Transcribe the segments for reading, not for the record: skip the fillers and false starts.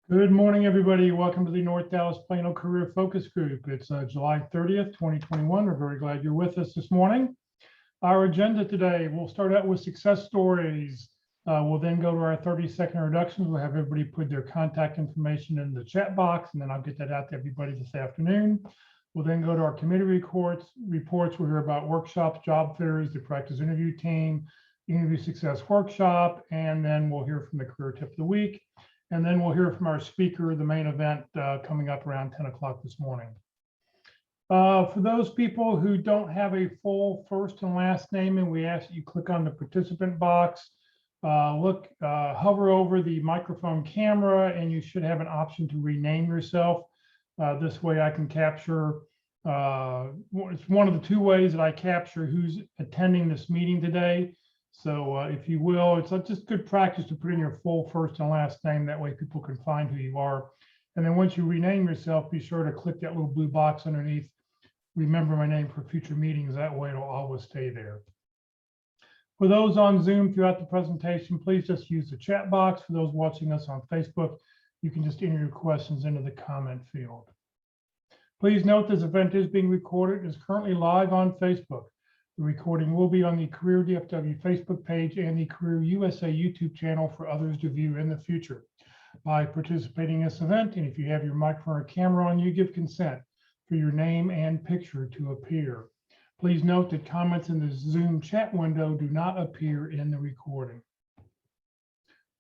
Good morning, everybody. Welcome to the North Dallas Plano Career Focus Group. It's July 30th, 2021. We're very glad you're with us this morning. Our agenda today, we'll start out with success stories. We'll then go to our 30-second introductions. We'll have everybody put their contact information in the chat box, and then I'll get that out to everybody this afternoon. We'll then go to our committee reports. We'll hear about workshops, job fairs, the practice interview team, interview success workshop, and then we'll hear from the career tip of the week. And then we'll hear from our speaker, the main event coming up around 10 o'clock this morning. For those people who don't have a full first and last name, and we ask that you click on the participant box, hover over the microphone camera, and you should have an option to rename yourself. This way I can capture, it's one of the two ways that I capture who's attending this meeting today. So if you will, it's just good practice to put in your full first and last name. That way people can find who you are. And then once you rename yourself, be sure to click that little blue box underneath. Remember my name for future meetings. That way it'll always stay there. For those on Zoom throughout the presentation, please just use the chat box. For those watching us on Facebook, you can just enter your questions into the comment field. Please note this event is being recorded and is currently live on Facebook. The recording will be on the Career DFW Facebook page and the Career USA YouTube channel for others to view in the future. By participating in this event, and if you have your microphone or camera on, you give consent for your name and picture to appear. Please note that comments in the Zoom chat window do not appear in the recording.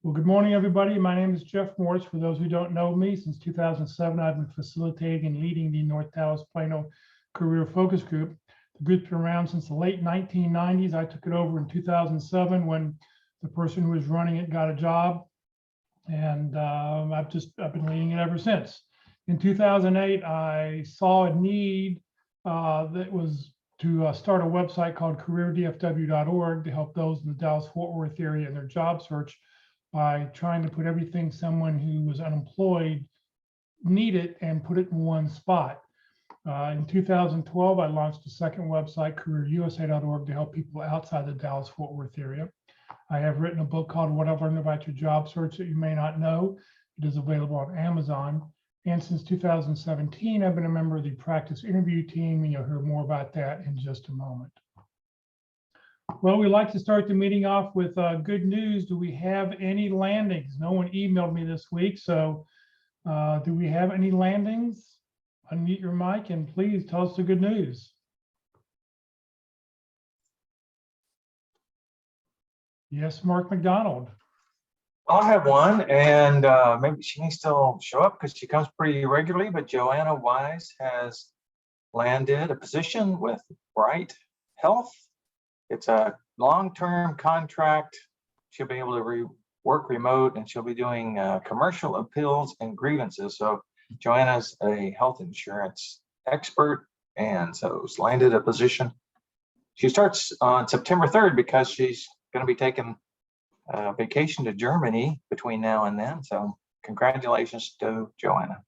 Well, good morning, everybody. My name is Jeff Morris. For those who don't know me, since 2007, I've been facilitating and leading the North Dallas Plano Career Focus Group. The group's been around since the late 1990s. I took it over in 2007 when the person who was running it got a job, and I've been leading it ever since. In 2008, I saw a need that was to start a website called careerdfw.org to help those in the Dallas-Fort Worth area in their job search by trying to put everything someone who was unemployed needed and put it in one spot. In 2012, I launched a second website, careerusa.org, to help people outside the Dallas-Fort Worth area. I have written a book called What I've Learned About Your Job Search That You May Not Know. It is available on Amazon. And since 2017, I've been a member of the practice interview team, and you'll hear more about that in just a moment. Well, we like to start the meeting off with good news. Do we have any landings? No one emailed me this week, so do we have any landings? Unmute your mic and please tell us the good news. Yes, Mark McDonald. I'll have one, and maybe she may still show up because she comes pretty regularly, but Joanna Wise has landed a position with Bright Health. It's a long-term contract. She'll be able to work remote, and she'll be doing commercial appeals and grievances. So Joanna's a health insurance expert, and so it's landed a position. She starts on September 3rd because she's going to be taking vacation to Germany between now and then. So congratulations to Joanna.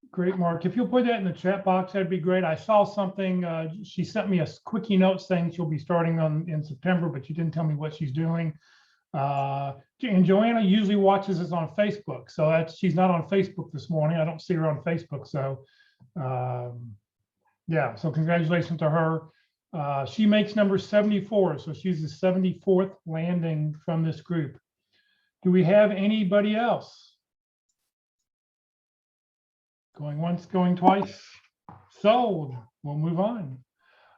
Great, Mark. If you'll put that in the chat box, that'd be great. I saw something, she sent me a quickie note saying she'll be starting in September, but she didn't tell me what she's doing. And Joanna usually watches us on Facebook, so she's not on Facebook this morning. I don't see her on Facebook, so yeah, so congratulations to her. She makes number 74, so she's the 74th landing from this group. Do we have anybody else? Going once, going twice. Sold. We'll move on.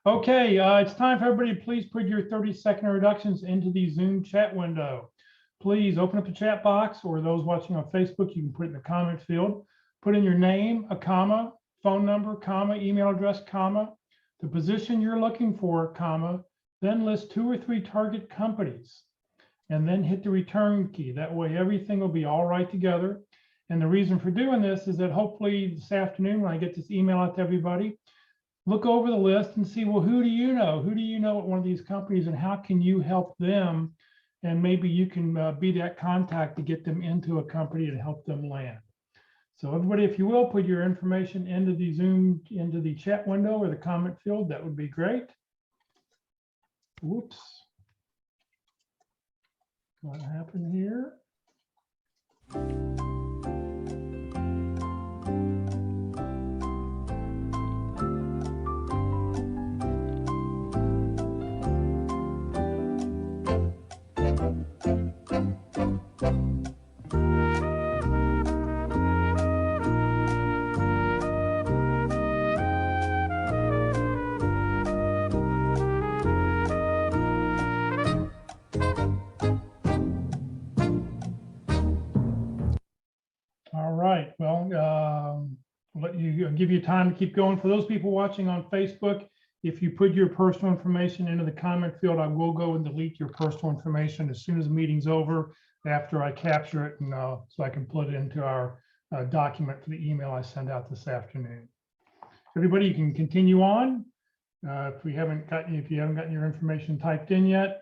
Okay, it's time for everybody to please put your 30-second introductions into the Zoom chat window. Please open up the chat box, or those watching on Facebook, you can put it in the comment field. Put in your name, a comma, phone number, comma, email address, comma, the position you're looking for, comma, then list 2 or 3 target companies, and then hit the return key. That way everything will be all right together. And the reason for doing this is that hopefully this afternoon, when I get this email out to everybody, look over the list and see, well, who do you know? Who do you know at one of these companies, and how can you help them? And maybe you can be that contact to get them into a company and help them land. So everybody, if you will, put your information into the Zoom, into the chat window or the comment field. That would be great. Whoops. What happened here? right. Well, I'll give you time to keep going. For those people watching on Facebook, if you put your personal information into the comment field, I will go and delete your personal information as soon as the meeting's over, after I capture it, and so I can put it into our document for the email I send out this afternoon. Everybody, you can continue on. If you haven't gotten your information typed in yet.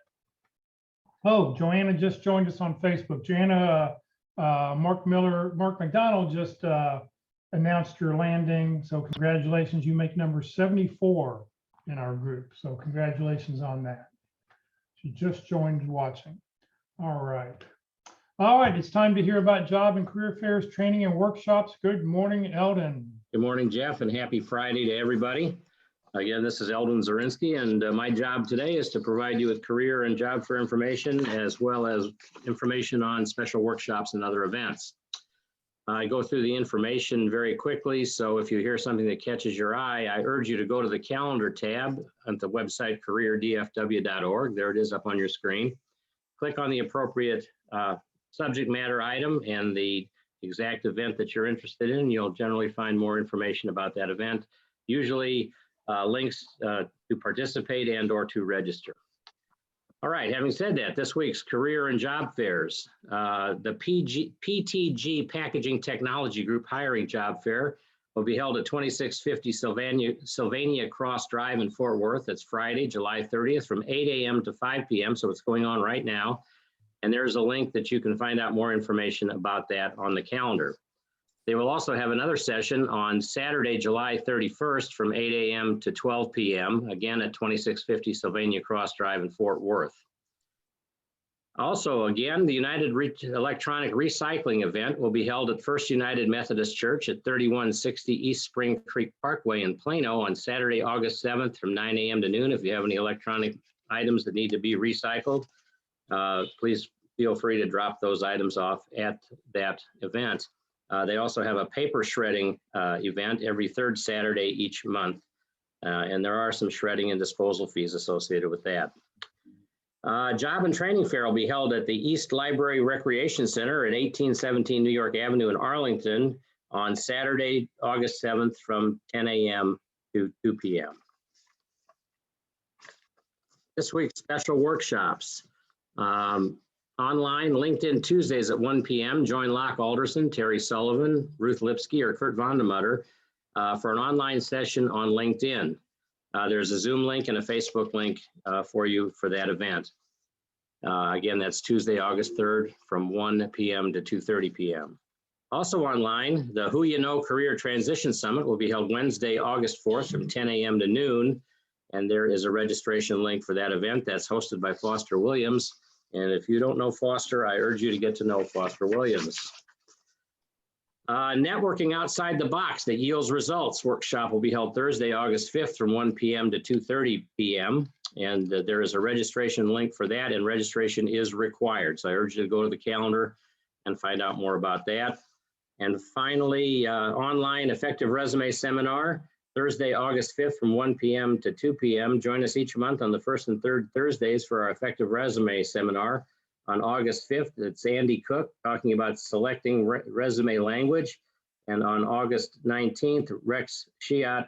Oh, Joanna just joined us on Facebook. Joanna, Mark McDonald just announced your landing. So congratulations, you make number 74 in our group. So congratulations on that. She just joined watching. All right. All right, it's time to hear about job and career fairs, training and workshops. Good morning, Eldon. Good morning, Jeff, and happy Friday to everybody. Again, this is Eldon Zarinsky, and my job today is to provide you with career and job fair information, as well as information on special workshops and other events. I go through the information very quickly, so if you hear something that catches your eye, I urge you to go to the calendar tab at the website careerdfw.org. There it is up on your screen. Click on the appropriate subject matter item and the exact event that you're interested in. You'll generally find more information about that event, usually links to participate and or to register. All right, having said that, this week's career and job fairs, the PTG Packaging Technology Group Hiring Job Fair will be held at 2650 Sylvania Cross Drive in Fort Worth. It's Friday, July 30th from 8 a.m. to 5 p.m. So it's going on right now. And there's a link that you can find out more information about that on the calendar. They will also have another session on Saturday, July 31st from 8 a.m. to 12 p.m. again at 2650 Sylvania Cross Drive in Fort Worth. Also, again, the United Electronic Recycling event will be held at First United Methodist Church at 3160 East Spring Creek Parkway in Plano on Saturday, August 7th from 9 a.m. to noon. If you have any electronic items that need to be recycled, please feel free to drop those items off at that event. They also have a paper shredding event every third Saturday each month, and there are some shredding and disposal fees associated with that. Job and training fair will be held at the East Library Recreation Center at 1817 New York Avenue in Arlington on Saturday, August 7th from 10 a.m. to 2 p.m. This week's special workshops. Online, LinkedIn Tuesdays at 1 p.m. Join Locke Alderson, Terry Sullivan, Ruth Lipsky, or Kurt VandeMotter for an online session on LinkedIn. There's a Zoom link and a Facebook link for you for that event. Again, that's Tuesday, August 3rd from 1 p.m. to 2:30 p.m. Also online, the Who You Know Career Transition Summit will be held Wednesday, August 4th from 10 a.m. to noon. And there is a registration link for that event that's hosted by Foster Williams. And if you don't know Foster, I urge you to get to know Foster Williams. Networking Outside the Box that Yields Results workshop will be held Thursday, August 5th from 1 p.m. to 2:30 p.m. And there is a registration link for that, and registration is required. So I urge you to go to the calendar and find out more about that. And finally, online Effective Resume Seminar, Thursday, August 5th from 1 p.m. to 2 p.m. Join us each month on the first and third Thursdays for our Effective Resume Seminar. On August 5th, it's Andy Cook talking about selecting resume language. And on August 19th, Rex Shiat,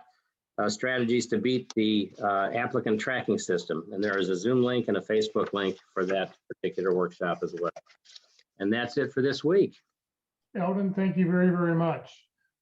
strategies to beat the applicant tracking system. And there is a Zoom link and a Facebook link for that particular workshop as well. And that's it for this week. Eldon, thank you very, very much.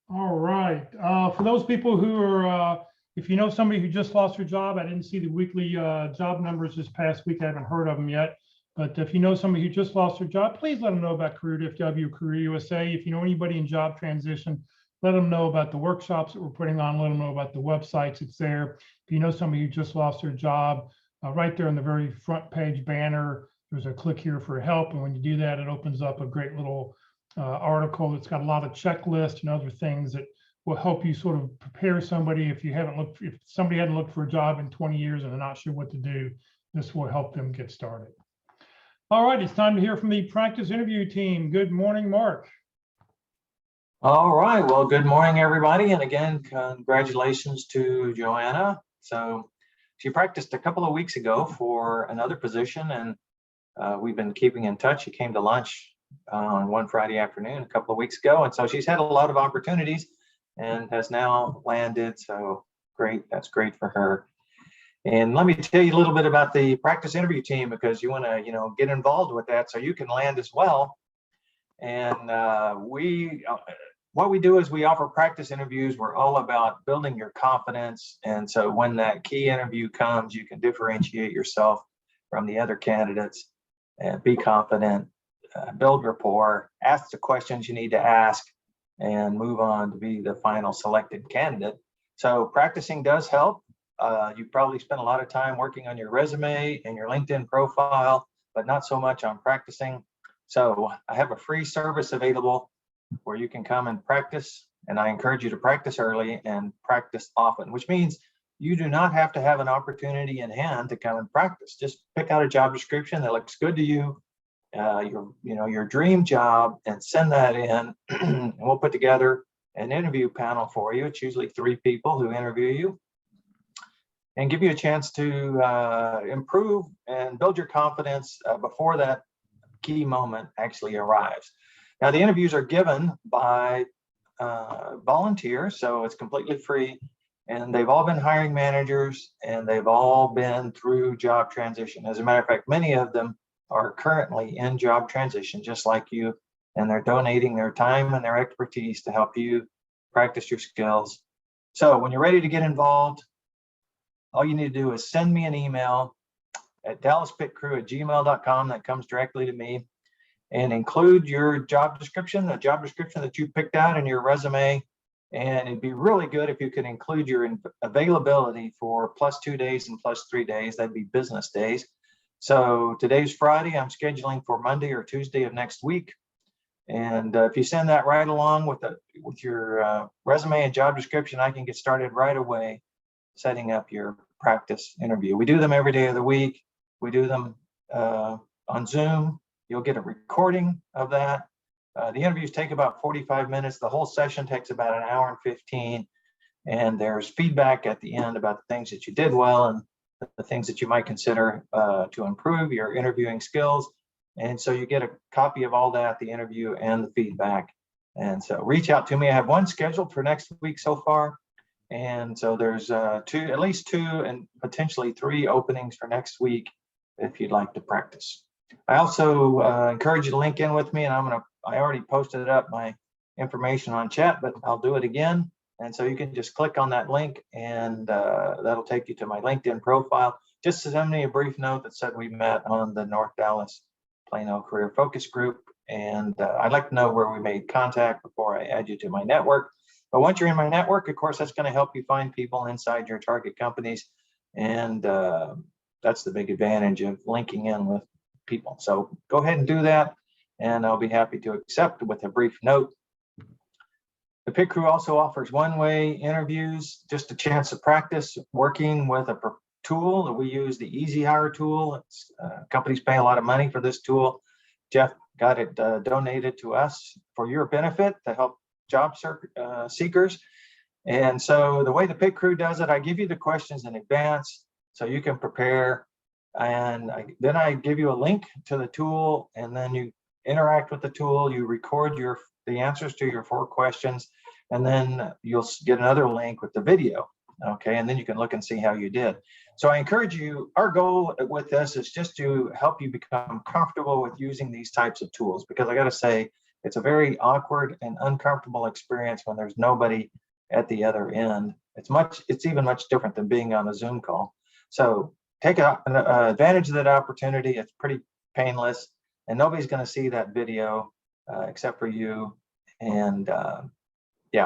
All right. For those people who are, if you know somebody who just lost their job, I didn't see the weekly job numbers this past week. I haven't heard of them yet. But if you know somebody who just lost their job, please let them know about Career DFW, Career USA. If you know anybody in job transition, let them know about the workshops that we're putting on. Let them know about the websites. It's there. If you know somebody who just lost their job, right there on the very front page banner, there's a click here for help. And when you do that, it opens up a great little article that's got a lot of checklists and other things that will help you sort of prepare somebody if somebody hadn't looked for a job in 20 years and they're not sure what to do. This will help them get started. All right, it's time to hear from the practice interview team. Good morning, Mark. All right, well, good morning, everybody. And again, congratulations to Joanna. So she practiced a couple of weeks ago for another position, and we've been keeping in touch. She came to lunch on one Friday afternoon a couple of weeks ago. And so she's had a lot of opportunities and has now landed. So great. That's great for her. And let me tell you a little bit about the practice interview team, because you want to, get involved with that so you can land as well. And what we do is we offer practice interviews. We're all about building your confidence. And so when that key interview comes, you can differentiate yourself from the other candidates and be confident, build rapport, ask the questions you need to ask, and move on to be the final selected candidate. So practicing does help. You probably spend a lot of time working on your resume and your LinkedIn profile, but not so much on practicing. So I have a free service available where you can come and practice. And I encourage you to practice early and practice often, which means you do not have to have an opportunity in hand to come and practice. Just pick out a job description that looks good to you, your dream job, and send that in. And we'll put together an interview panel for you. It's usually 3 people who interview you and give you a chance to improve and build your confidence before that key moment actually arrives. Now, the interviews are given by volunteers, so it's completely free, and they've all been hiring managers, and they've all been through job transition. As a matter of fact, many of them are currently in job transition, just like you, and they're donating their time and their expertise to help you practice your skills. So when you're ready to get involved, all you need to do is send me an email at dallaspitcrew@gmail.com. That comes directly to me, and include your job description, the job description that you picked out in your resume. And it'd be really good if you could include your availability for +2 days and +3 days. That'd be business days. So today's Friday. I'm scheduling for Monday or Tuesday of next week. And if you send that right along with your resume and job description, I can get started right away setting up your practice interview. We do them every day of the week. We do them on Zoom. You'll get a recording of that. The interviews take about 45 minutes. The whole session takes about an hour and 15. And there's feedback at the end about the things that you did well and the things that you might consider to improve your interviewing skills. And so you get a copy of all that, the interview and the feedback. And so reach out to me. I have one scheduled for next week so far. And so there's at least 2 and potentially 3 openings for next week if you'd like to practice. I also encourage you to link in with me, and I already posted up my information on chat, but I'll do it again. And so you can just click on that link, and that'll take you to my LinkedIn profile. Just send me a brief note that said we met on the North Dallas Plano Career Focus Group. And I'd like to know where we made contact before I add you to my network. But once you're in my network, of course, that's going to help you find people inside your target companies. And that's the big advantage of linking in with people. So go ahead and do that, and I'll be happy to accept with a brief note. The Pit Crew also offers one-way interviews, just a chance to practice working with a tool that we use, the Easy Hire tool. Companies pay a lot of money for this tool. Jeff got it donated to us for your benefit to help job seekers. And so the way the Pit Crew does it, I give you the questions in advance so you can prepare. And then I give you a link to the tool, and then you interact with the tool. You record the answers to your 4 questions, and then you'll get another link with the video. Okay, and then you can look and see how you did. So I encourage you, our goal with this is just to help you become comfortable with using these types of tools, because I got to say, it's a very awkward and uncomfortable experience when there's nobody at the other end. It's even much different than being on a Zoom call. So take advantage of that opportunity. It's pretty painless, and nobody's going to see that video except for you. And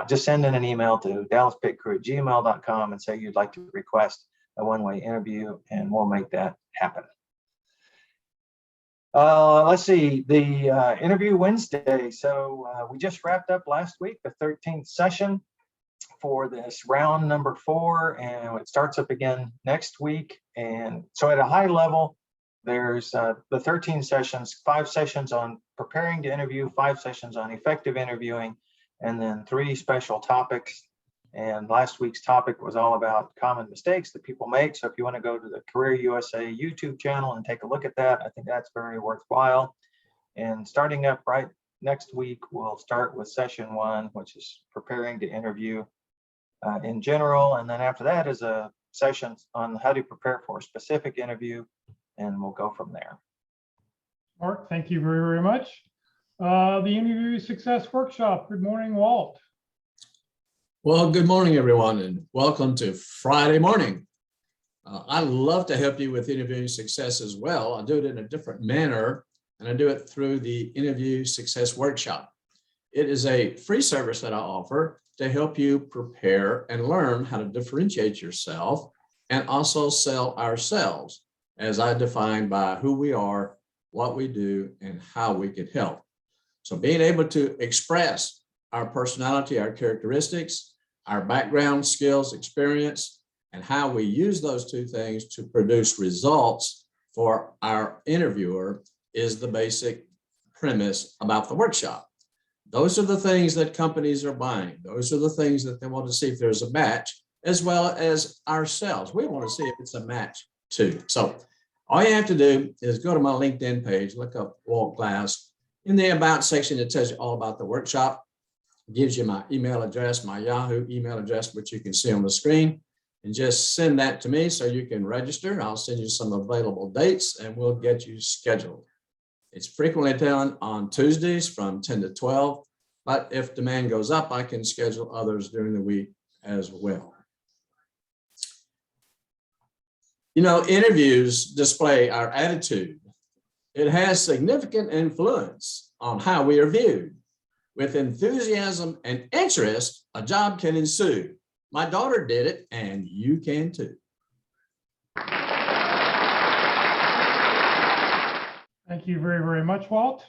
just send in an email to dallaspitcrew@gmail.com and say you'd like to request a one-way interview, and we'll make that happen. Let's see, the interview Wednesday. So we just wrapped up last week, the 13th session for this round number 4, and it starts up again next week. And so at a high level, there's the 13 sessions, 5 sessions on preparing to interview, 5 sessions on effective interviewing, and then 3 special topics. And last week's topic was all about common mistakes that people make. So if you want to go to the Career USA YouTube channel and take a look at that, I think that's very worthwhile. And starting up right next week, we'll start with session 1, which is preparing to interview in general. And then after that is a session on how to prepare for a specific interview, and we'll go from there. Mark, thank you very, very much. The Interview Success Workshop. Good morning, Walt. Well, good morning, everyone, and welcome to Friday morning. I love to help you with interviewing success as well. I do it in a different manner, and I do it through the Interview Success Workshop. It is a free service that I offer to help you prepare and learn how to differentiate yourself and also sell ourselves, as I define by who we are, what we do, and how we can help. So being able to express our personality, our characteristics, our background, skills, experience, and how we use those two things to produce results for our interviewer is the basic premise about the workshop. Those are the things that companies are buying. Those are the things that they want to see if there's a match, as well as ourselves. We want to see if it's a match too. So all you have to do is go to my LinkedIn page, look up Walt Glass. In the About section, it tells you all about the workshop. It gives you my email address, my Yahoo email address, which you can see on the screen. And just send that to me so you can register. I'll send you some available dates and we'll get you scheduled. It's frequently done on Tuesdays from 10 to 12, but if demand goes up, I can schedule others during the week as well. You know, interviews display our attitude. It has significant influence on how we are viewed. With enthusiasm and interest, a job can ensue. My daughter did it, and you can too. Thank you very, very much, Walt.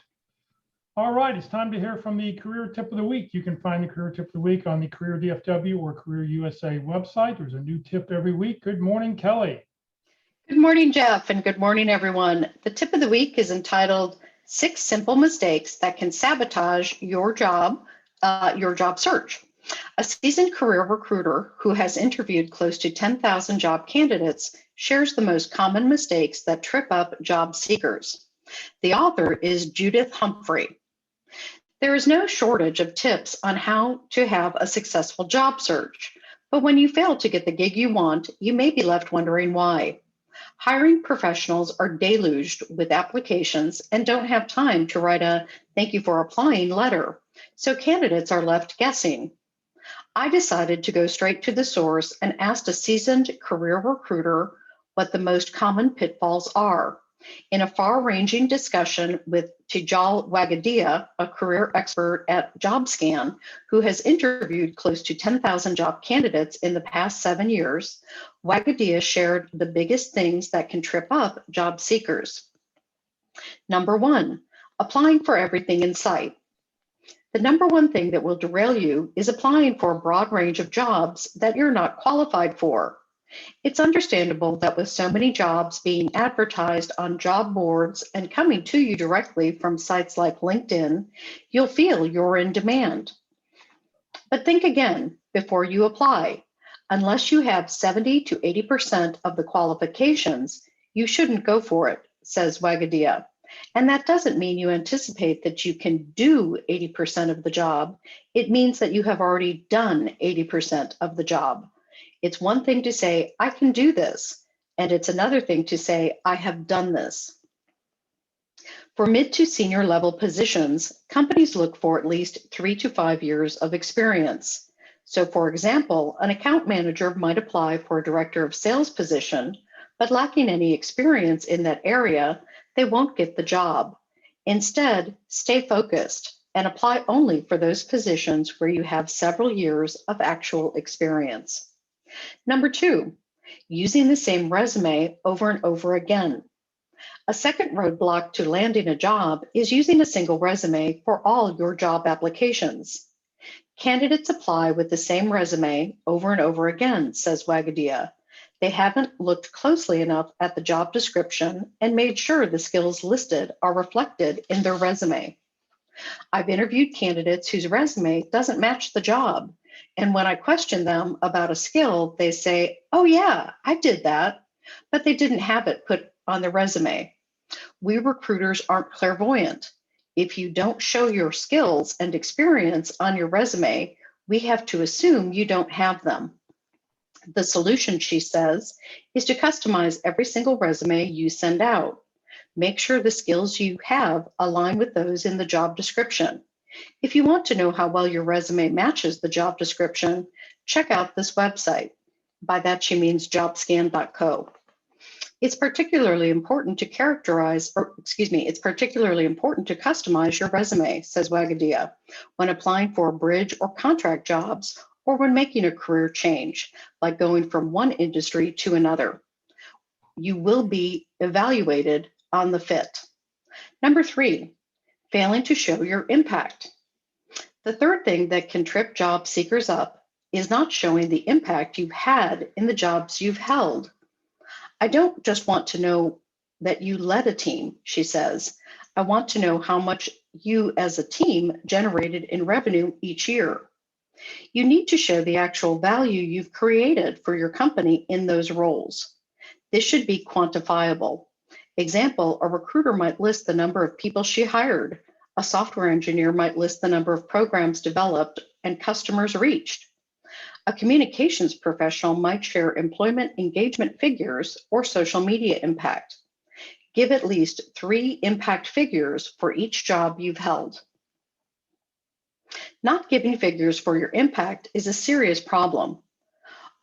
All right, it's time to hear from the Career Tip of the Week. You can find the Career Tip of the Week on the Career DFW or Career USA website. There's a new tip every week. Good morning, Kelly. Good morning, Jeff, and good morning, everyone. The tip of the week is entitled 6 Simple Mistakes That Can Sabotage Your Job Search. A seasoned career recruiter who has interviewed close to 10,000 job candidates shares the most common mistakes that trip up job seekers. The author is Judith Humphrey. There is no shortage of tips on how to have a successful job search, but when you fail to get the gig you want, you may be left wondering why. Hiring professionals are deluged with applications and don't have time to write a "thank you for applying" letter, so candidates are left guessing. I decided to go straight to the source and asked a seasoned career recruiter what the most common pitfalls are. In a far-ranging discussion with Tijal Wagadia, a career expert at JobScan, who has interviewed close to 10,000 job candidates in the past 7 years, Wagadia shared the biggest things that can trip up job seekers. Number 1, applying for everything in sight. The number one thing that will derail you is applying for a broad range of jobs that you're not qualified for. It's understandable that with so many jobs being advertised on job boards and coming to you directly from sites like LinkedIn, you'll feel you're in demand. But think again before you apply. Unless you have 70 to 80% of the qualifications, you shouldn't go for it, says Wagadia. And that doesn't mean you anticipate that you can do 80% of the job. It means that you have already done 80% of the job. It's one thing to say, I can do this, and it's another thing to say, I have done this. For mid to senior level positions, companies look for at least 3 to 5 years of experience. So for example, an account manager might apply for a director of sales position, but lacking any experience in that area, they won't get the job. Instead, stay focused and apply only for those positions where you have several years of actual experience. Number 2, using the same resume over and over again. A second roadblock to landing a job is using a single resume for all your job applications. Candidates apply with the same resume over and over again, says Wagadia. They haven't looked closely enough at the job description and made sure the skills listed are reflected in their resume. I've interviewed candidates whose resume doesn't match the job. And when I question them about a skill, they say, oh yeah, I did that, but they didn't have it put on the resume. We recruiters aren't clairvoyant. If you don't show your skills and experience on your resume, we have to assume you don't have them. The solution, she says, is to customize every single resume you send out. Make sure the skills you have align with those in the job description. If you want to know how well your resume matches the job description, check out this website. By that, she means jobscan.co. It's particularly important to it's particularly important to customize your resume, says Wagadia, when applying for bridge or contract jobs or when making a career change, like going from one industry to another. You will be evaluated on the fit. Number 3, failing to show your impact. The third thing that can trip job seekers up is not showing the impact you've had in the jobs you've held. I don't just want to know that you led a team, she says. I want to know how much you as a team generated in revenue each year. You need to show the actual value you've created for your company in those roles. This should be quantifiable. Example, a recruiter might list the number of people she hired. A software engineer might list the number of programs developed and customers reached. A communications professional might share employment engagement figures or social media impact. Give at least 3 impact figures for each job you've held. Not giving figures for your impact is a serious problem.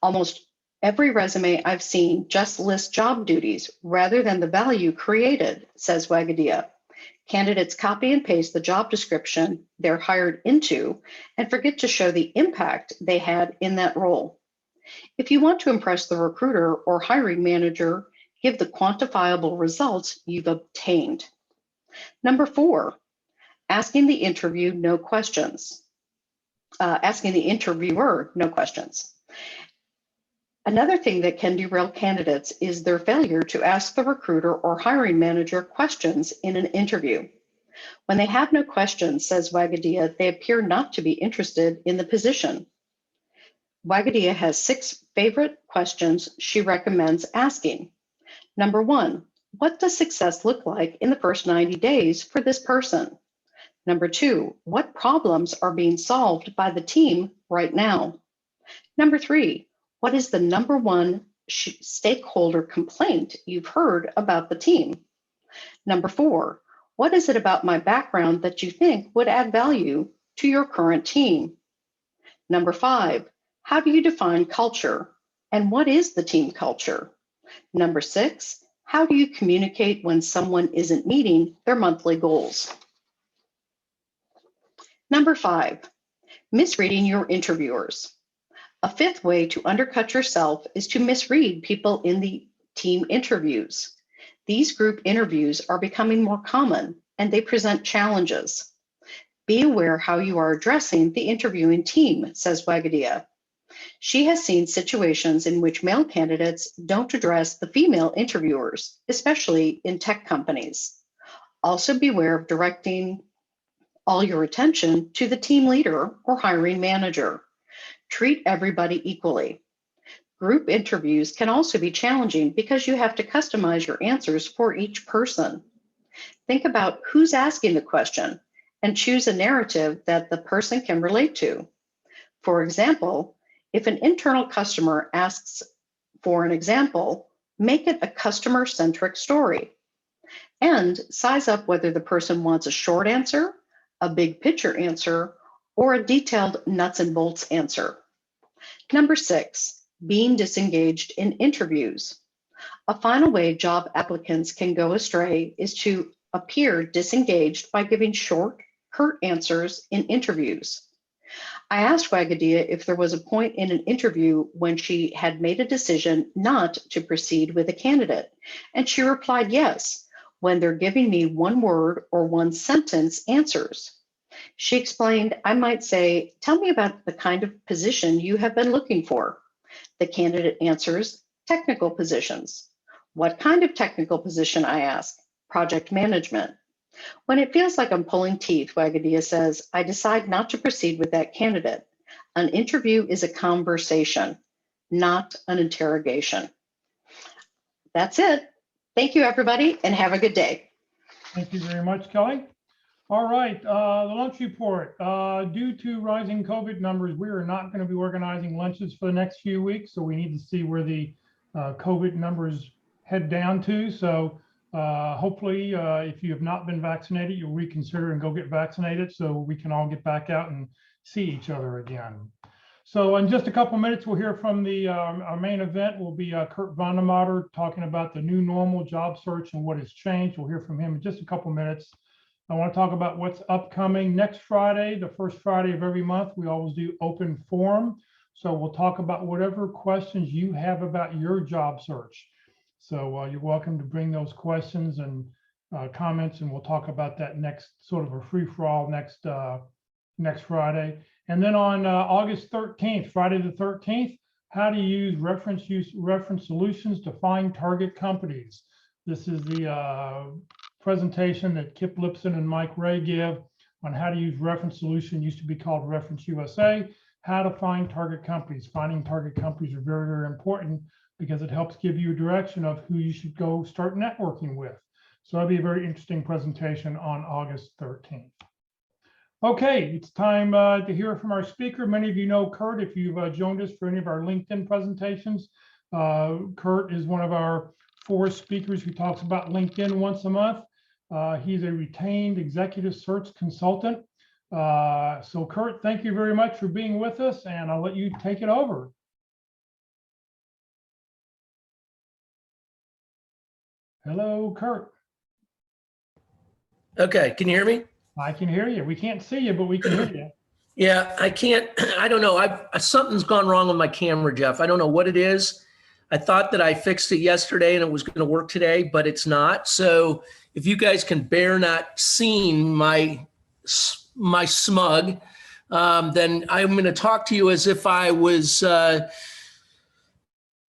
Almost every resume I've seen just lists job duties rather than the value created, says Wagadia. Candidates copy and paste the job description they're hired into and forget to show the impact they had in that role. If you want to impress the recruiter or hiring manager, give the quantifiable results you've obtained. Number 4, asking the interviewer no questions. Another thing that can derail candidates is their failure to ask the recruiter or hiring manager questions in an interview. When they have no questions, says Wagadia, they appear not to be interested in the position. Wagadia has 6 favorite questions she recommends asking. Number 1, what does success look like in the first 90 days for this person? Number 2, what problems are being solved by the team right now? Number 3, what is the number 1 stakeholder complaint you've heard about the team? Number 4, what is it about my background that you think would add value to your current team? Number 5, how do you define culture? And what is the team culture? Number 6, how do you communicate when someone isn't meeting their monthly goals? Number 5, misreading your interviewers. A 5th way to undercut yourself is to misread people in the team interviews. These group interviews are becoming more common and they present challenges. Be aware how you are addressing the interviewing team, says Wagadia. She has seen situations in which male candidates don't address the female interviewers, especially in tech companies. Also beware of directing all your attention to the team leader or hiring manager. Treat everybody equally. Group interviews can also be challenging because you have to customize your answers for each person. Think about who's asking the question and choose a narrative that the person can relate to. For example, if an internal customer asks for an example, make it a customer-centric story. And size up whether the person wants a short answer, a big picture answer, or a detailed nuts and bolts answer. Number 6, being disengaged in interviews. A final way job applicants can go astray is to appear disengaged by giving short, curt answers in interviews. I asked Wagadia if there was a point in an interview when she had made a decision not to proceed with a candidate, and she replied yes, when they're giving me 1 word or 1 sentence answers. She explained, I might say, tell me about the kind of position you have been looking for. The candidate answers, technical positions. What kind of technical position, I ask? Project management. When it feels like I'm pulling teeth, Wagadia says, I decide not to proceed with that candidate. An interview is a conversation, not an interrogation. That's it. Thank you, everybody, and have a good day. Thank you very much, Kelly. All right, the lunch report. Due to rising COVID numbers, we are not going to be organizing lunches for the next few weeks. So we need to see where the COVID numbers head down to. So hopefully, if you have not been vaccinated, you'll reconsider and go get vaccinated so we can all get back out and see each other again. So in just a couple minutes, we'll hear from our main event will be Kurt VandeMotter talking about the new normal job search and what has changed. We'll hear from him in just a couple minutes. I want to talk about what's upcoming next Friday, the first Friday of every month. We always do open forum. So we'll talk about whatever questions you have about your job search. So you're welcome to bring those questions and comments, and we'll talk about that next sort of a free-for-all next Friday. And then on August 13th, Friday the 13th, how to use reference solutions to find target companies. This is the presentation that Kip Lipson and Mike Ray give on how to use reference solution, used to be called Reference USA, how to find target companies. Finding target companies are very, very important because it helps give you a direction of who you should go start networking with. So that'll be a very interesting presentation on August 13th. Okay, it's time to hear from our speaker. Many of you know Kurt if you've joined us for any of our LinkedIn presentations. Kurt is one of our 4 speakers who talks about LinkedIn once a month. He's a retained executive search consultant. So Kurt, thank you very much for being with us, and I'll let you take it over. Hello, Kurt. Okay, can you hear me? I can hear you. We can't see you, but we can hear you. Yeah, I can't, I don't know. Something's gone wrong with my camera, Jeff. I don't know what it is. I thought that I fixed it yesterday and it was going to work today, but it's not. So if you guys can bear not seeing my smug, then I'm going to talk to you as if I was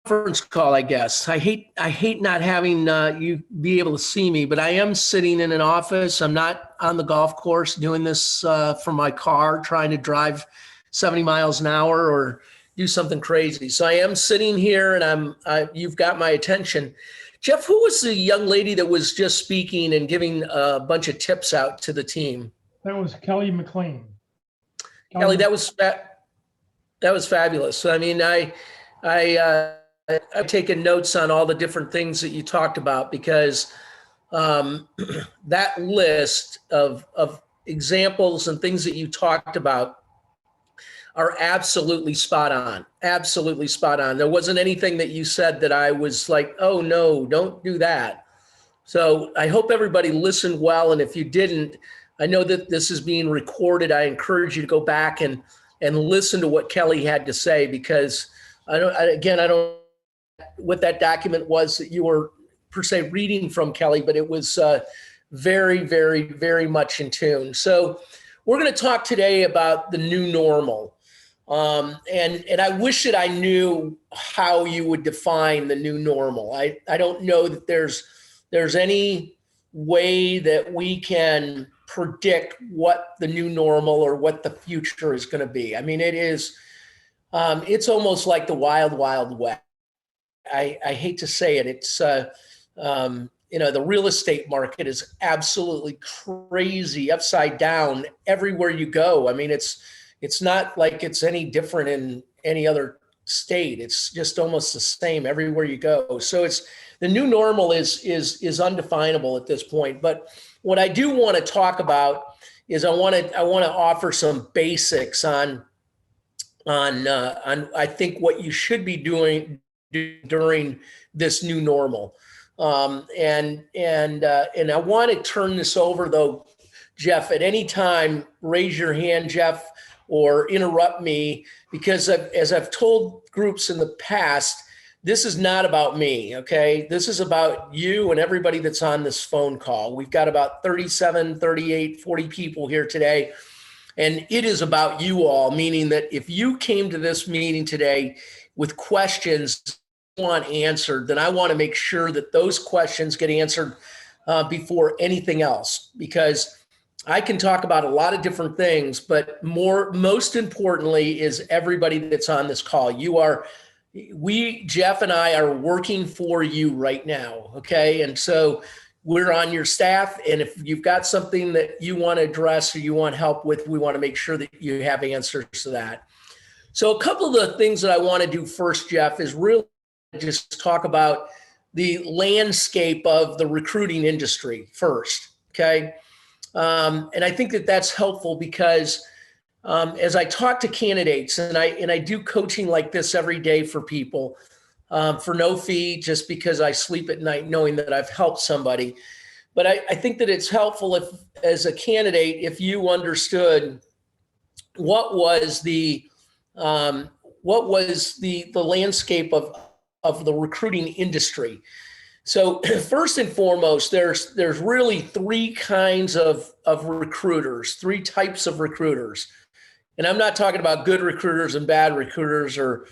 conference call, I guess. I hate not having you be able to see me, but I am sitting in an office. I'm not on the golf course doing this from my car, trying to drive 70 miles an hour or do something crazy. So I am sitting here and you've got my attention. Jeff, who was the young lady that was just speaking and giving a bunch of tips out to the team? That was Kelly McLean. Kelly, that was fabulous. I mean, I've taken notes on all the different things that you talked about because that list of examples and things that you talked about are absolutely spot on. Absolutely spot on. There wasn't anything that you said that I was like, oh no, don't do that. So I hope everybody listened well. And if you didn't, I know that this is being recorded. I encourage you to go back and listen to what Kelly had to say, because I don't know what that document was that you were per se reading from, Kelly, but it was very, very, very much in tune. So we're going to talk today about the new normal. And I wish that I knew how you would define the new normal. I don't know that there's any way that we can predict what the new normal or what the future is going to be. I mean, it's almost like the wild, wild west. I hate to say it. It's, the real estate market is absolutely crazy, upside down everywhere you go. I mean, it's not like it's any different in any other state. It's just almost the same everywhere you go. So the new normal is undefinable at this point. But what I do want to talk about is I want to offer some basics on I think what you should be doing during this new normal. And I want to turn this over though, Jeff, at any time, raise your hand, Jeff, or interrupt me, because as I've told groups in the past, this is not about me, okay? This is about you and everybody that's on this phone call. We've got about 37, 38, 40 people here today. And it is about you all, meaning that if you came to this meeting today with questions you want answered, then I want to make sure that those questions get answered before anything else, because I can talk about a lot of different things, but most importantly is everybody that's on this call. Jeff and I are working for you right now. Okay. And so we're on your staff. And if you've got something that you want to address or you want help with, we want to make sure that you have answers to that. So a couple of the things that I want to do first, Jeff, is really just talk about the landscape of the recruiting industry first. Okay. And I think that that's helpful because as I talk to candidates, and I do coaching like this every day for people for no fee, just because I sleep at night knowing that I've helped somebody. But I think that it's helpful if, as a candidate, if you understood what was the landscape of the recruiting industry. So first and foremost, there's really three kinds of recruiters, three types of recruiters. And I'm not talking about good recruiters and bad recruiters or,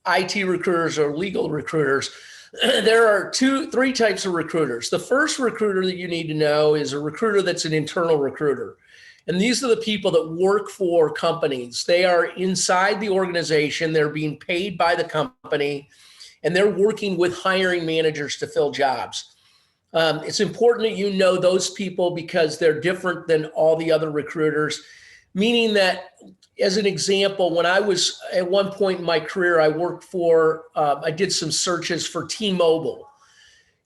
IT recruiters or legal recruiters. There are three types of recruiters. The first recruiter that you need to know is a recruiter that's an internal recruiter. And these are the people that work for companies. They are inside the organization. They're being paid by the company, and they're working with hiring managers to fill jobs. It's important that you know those people because they're different than all the other recruiters, meaning that, as an example, when I was at one point in my career, I worked for, I did some searches for T-Mobile,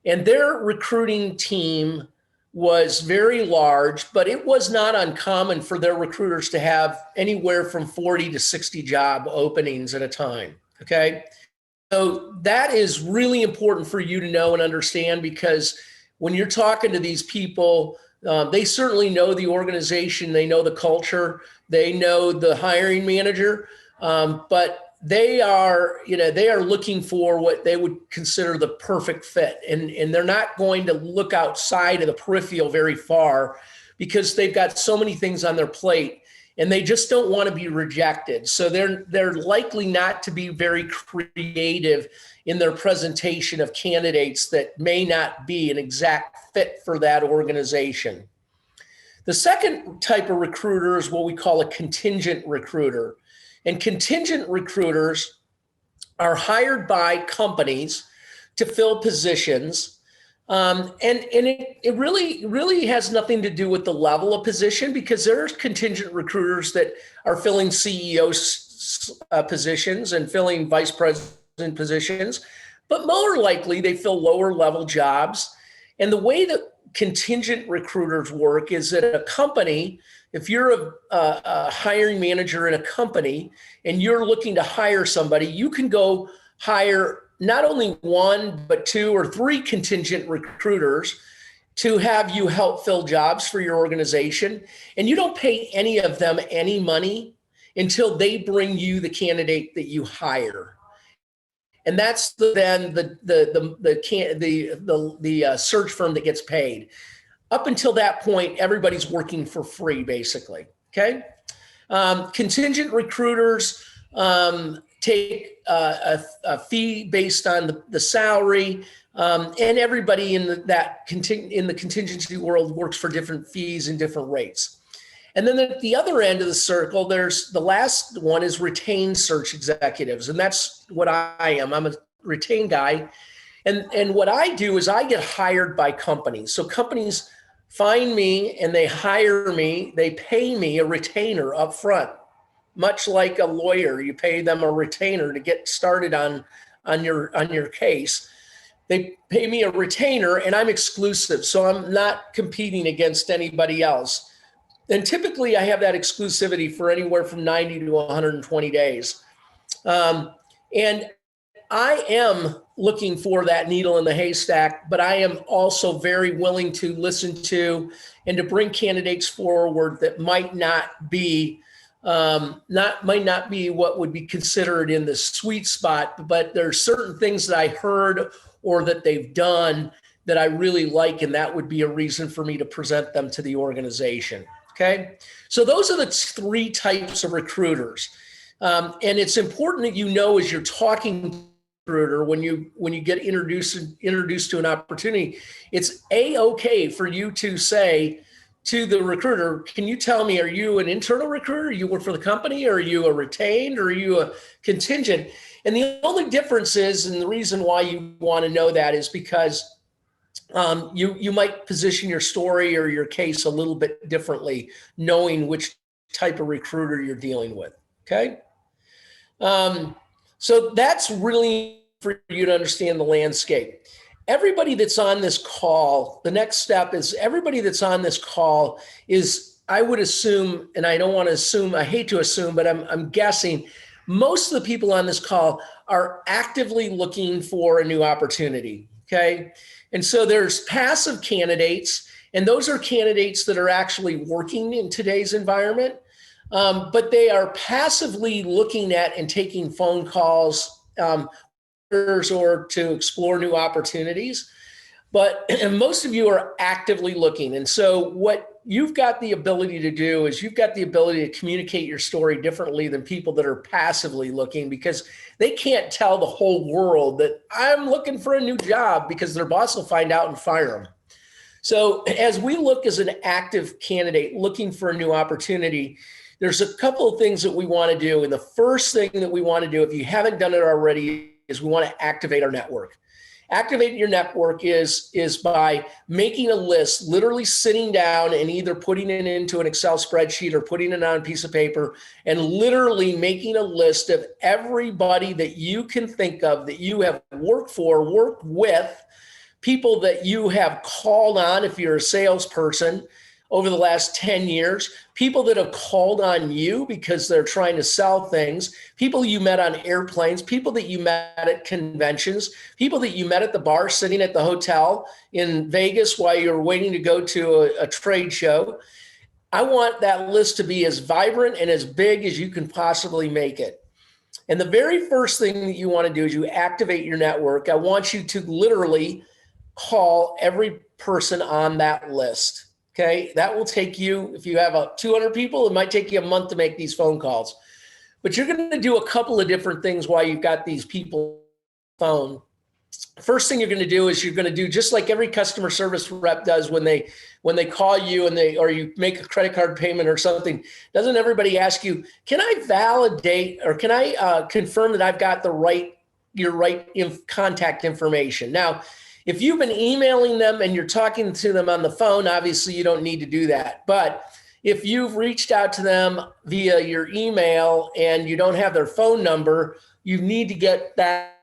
and their recruiting team was very large, but it was not uncommon for their recruiters to have anywhere from 40 to 60 job openings at a time. Okay. So that is really important for you to know and understand, because when you're talking to these people, they certainly know the organization, they know the culture, they know the hiring manager, but they are looking for what they would consider the perfect fit. And they're not going to look outside of the peripheral very far because they've got so many things on their plate and they just don't want to be rejected. So they're likely not to be very creative in their presentation of candidates that may not be an exact fit for that organization. The second type of recruiter is what we call a contingent recruiter. And contingent recruiters are hired by companies to fill positions. And it really has nothing to do with the level of position, because there's contingent recruiters that are filling CEO positions and filling vice president positions, but more likely they fill lower level jobs. And the way that contingent recruiters work is that a company, if you're a hiring manager in a company and you're looking to hire somebody, you can go hire not only one, but two or three contingent recruiters to have you help fill jobs for your organization. And you don't pay any of them any money until they bring you the candidate that you hire. And that's then the search firm that gets paid. Up until that point, everybody's working for free, basically. Okay. Contingent recruiters take a fee based on the salary, and everybody in the contingency world works for different fees and different rates. And then at the other end of the circle, there's the last one is retained search executives, and that's what I am. I'm a retained guy, and what I do is I get hired by companies. So companies find me and they hire me. They pay me a retainer up front, much like a lawyer. You pay them a retainer to get started on your case. They pay me a retainer, and I'm exclusive, so I'm not competing against anybody else. And typically I have that exclusivity for anywhere from 90 to 120 days. And I am looking for that needle in the haystack, but I am also very willing to listen to and to bring candidates forward that might not be what would be considered in the sweet spot, but there's certain things that I heard or that they've done that I really like, and that would be a reason for me to present them to the organization. Okay, so those are the three types of recruiters, and it's important that you know as you're talking to a recruiter when you get introduced to an opportunity, it's okay for you to say to the recruiter, "Can you tell me, are you an internal recruiter? You work for the company, or are you a retained, or are you a contingent?" And the only difference is, and the reason why you want to know that is because you might position your story or your case a little bit differently, knowing which type of recruiter you're dealing with. Okay. So that's really for you to understand the landscape. Everybody that's on this call, the next step is everybody that's on this call is, I would assume, and I don't want to assume, I hate to assume, but I'm guessing most of the people on this call are actively looking for a new opportunity. Okay. And so there's passive candidates, and those are candidates that are actually working in today's environment. But they are passively looking at and taking phone calls or to explore new opportunities. But most of you are actively looking. And so what you've got the ability to do is you've got the ability to communicate your story differently than people that are passively looking, because they can't tell the whole world that I'm looking for a new job, because their boss will find out and fire them. So as we look as an active candidate looking for a new opportunity, there's a couple of things that we want to do. And the first thing that we want to do, if you haven't done it already, is we want to activate our network. Activating your network is by making a list, literally sitting down and either putting it into an Excel spreadsheet or putting it on a piece of paper, and literally making a list of everybody that you can think of that you have worked for, worked with, people that you have called on if you're a salesperson over the last 10 years, people that have called on you because they're trying to sell things, people you met on airplanes, people that you met at conventions, people that you met at the bar sitting at the hotel in Vegas while you're waiting to go to a trade show. I want that list to be as vibrant and as big as you can possibly make it. And the very first thing that you want to do is you activate your network. I want you to literally call every person on that list. Okay, that will take you, if you have 200 people, it might take you a month to make these phone calls. But you're going to do a couple of different things while you've got these people on the phone. First thing you're going to do is you're going to do just like every customer service rep does when they call you or you make a credit card payment or something. Doesn't everybody ask you, can I validate or can I confirm that I've got your right contact information? Now, if you've been emailing them and you're talking to them on the phone, obviously you don't need to do that. But if you've reached out to them via your email and you don't have their phone number, you need to get that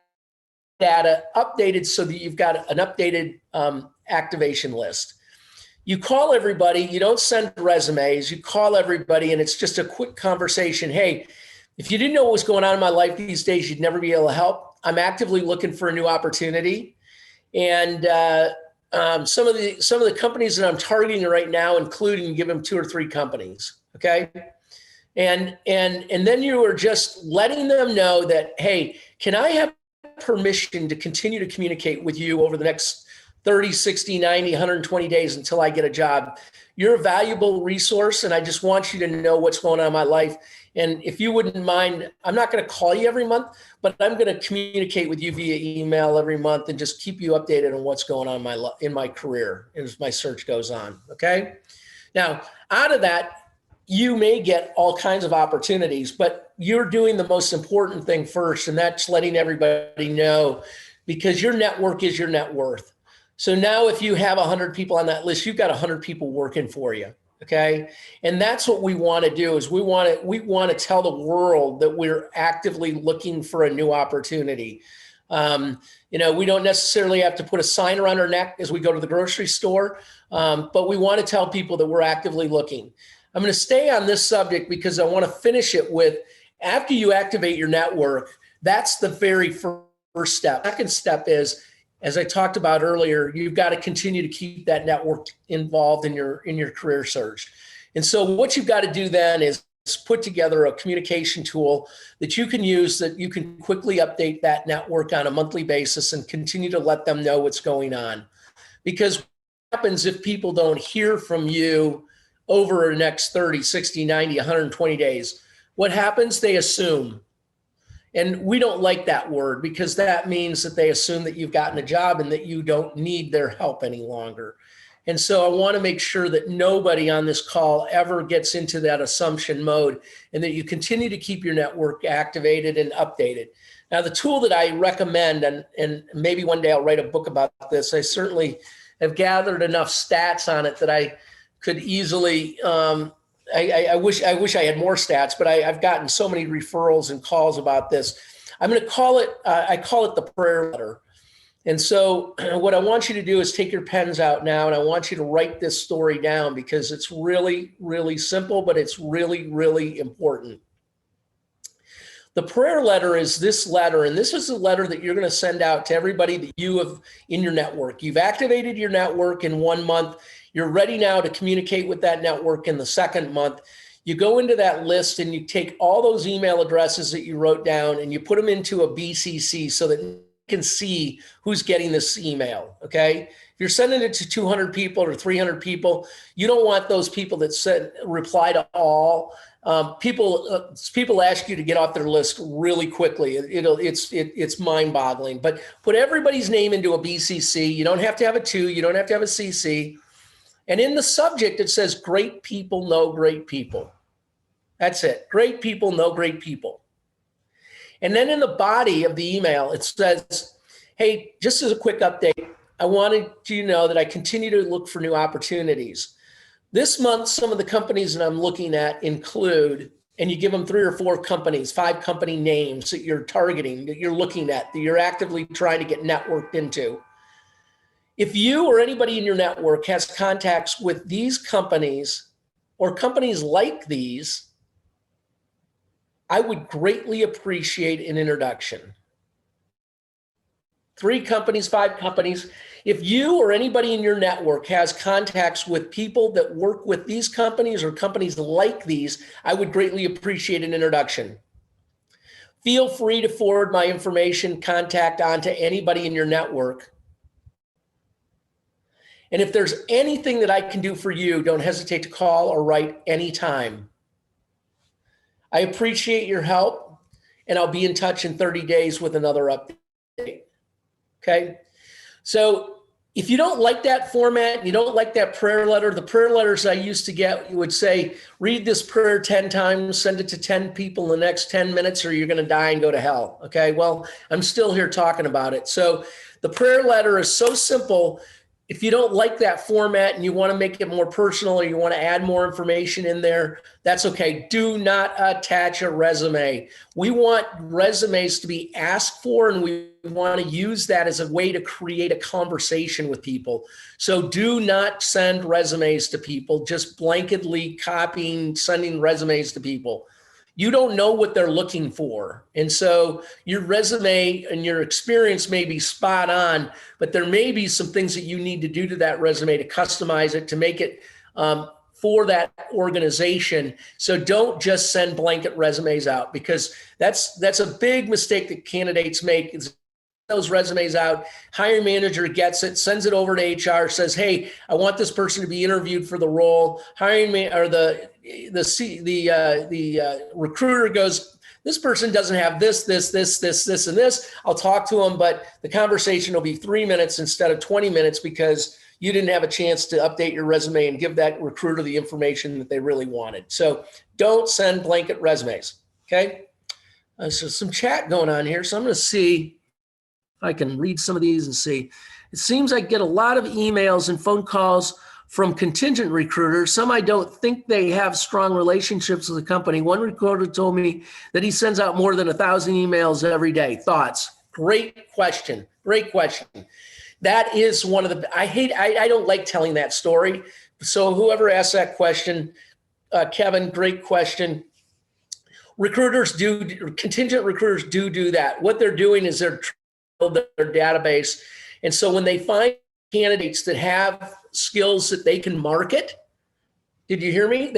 data updated so that you've got an updated activation list. You call everybody, you don't send resumes, you call everybody, and it's just a quick conversation. Hey, if you didn't know what was going on in my life these days, you'd never be able to help. I'm actively looking for a new opportunity. And some of the companies that I'm targeting right now, including, give them 2 or 3 companies, okay? And then you are just letting them know that, hey, can I have permission to continue to communicate with you over the next 30, 60, 90, 120 days until I get a job? You're a valuable resource, and I just want you to know what's going on in my life. And if you wouldn't mind, I'm not going to call you every month, but I'm going to communicate with you via email every month and just keep you updated on what's going on in my career as my search goes on. Okay. Now, out of that, you may get all kinds of opportunities, but you're doing the most important thing first, and that's letting everybody know, because your network is your net worth. So now if you have 100 people on that list, you've got 100 people working for you. Okay. And that's what we want to do, is we want to tell the world that we're actively looking for a new opportunity. We don't necessarily have to put a sign around our neck as we go to the grocery store, but we want to tell people that we're actively looking. I'm going to stay on this subject because I want to finish it with, after you activate your network, that's the very first step. Second step is, as I talked about earlier, you've got to continue to keep that network involved in your career search. And so what you've got to do then is put together a communication tool that you can use, that you can quickly update that network on a monthly basis and continue to let them know what's going on. Because what happens if people don't hear from you over the next 30, 60, 90, 120 days? What happens? They assume. And we don't like that word, because that means that they assume that you've gotten a job and that you don't need their help any longer. And so I want to make sure that nobody on this call ever gets into that assumption mode, and that you continue to keep your network activated and updated. Now, the tool that I recommend, and maybe one day I'll write a book about this, I certainly have gathered enough stats on it that I could easily, I wish I had more stats, but I've gotten so many referrals and calls about this. I'm going to call it, I call it the prayer letter. And so what I want you to do is take your pens out now, and I want you to write this story down because it's really, really simple, but it's really, really important. The prayer letter is this letter, and this is a letter that you're going to send out to everybody that you have in your network. You've activated your network in 1 month. You're ready now to communicate with that network in the second month. You go into that list and you take all those email addresses that you wrote down and you put them into a BCC so that you can see who's getting this email, okay? If you're sending it to 200 people or 300 people, you don't want those people that said reply to all. People ask you to get off their list really quickly. It's mind-boggling. But put everybody's name into a BCC. You don't have to have a 2. You don't have to have a CC. And in the subject, it says, great people know great people. That's it. Great people know great people. And then in the body of the email, it says, hey, just as a quick update, I wanted you to know that I continue to look for new opportunities. This month, some of the companies that I'm looking at include, and you give them 3 or 4 companies, 5 company names that you're targeting, that you're looking at, that you're actively trying to get networked into. If you or anybody in your network has contacts with these companies or companies like these, I would greatly appreciate an introduction. 3 companies, 5 companies. If you or anybody in your network has contacts with people that work with these companies or companies like these, I would greatly appreciate an introduction. Feel free to forward my information, contact on to anybody in your network. And if there's anything that I can do for you, don't hesitate to call or write anytime. I appreciate your help, and I'll be in touch in 30 days with another update. Okay? So if you don't like that format, you don't like that prayer letter, the prayer letters I used to get, you would say, read this prayer 10 times, send it to 10 people in the next 10 minutes, or you're going to die and go to hell. Okay? Well, I'm still here talking about it. So the prayer letter is so simple. If you don't like that format and you want to make it more personal or you want to add more information in there, that's okay. Do not attach a resume. We want resumes to be asked for, and we want to use that as a way to create a conversation with people. So do not send resumes to people, just blanketly copying, sending resumes to people. You don't know what they're looking for. And so your resume and your experience may be spot on, but there may be some things that you need to do to that resume to customize it, to make it for that organization. So don't just send blanket resumes out, because that's a big mistake that candidates make. Is those resumes out, hiring manager gets it, sends it over to HR, says, hey, I want this person to be interviewed for the role. The recruiter goes, this person doesn't have this, and this. I'll talk to them, but the conversation will be 3 minutes instead of 20 minutes because you didn't have a chance to update your resume and give that recruiter the information that they really wanted. So don't send blanket resumes, okay? So some chat going on here. So I'm going to see if I can read some of these and see. It seems I get a lot of emails and phone calls from contingent recruiters. Some I don't think they have strong relationships with the company. One recruiter told me that he sends out more than 1,000 emails every day. Thoughts? Great question. Great question. That is one of the, I don't like telling that story. So whoever asked that question, Kevin, great question. Contingent recruiters do that. What they're doing is they're trying to build their database. And so when they find candidates that have skills that they can market, did you hear me?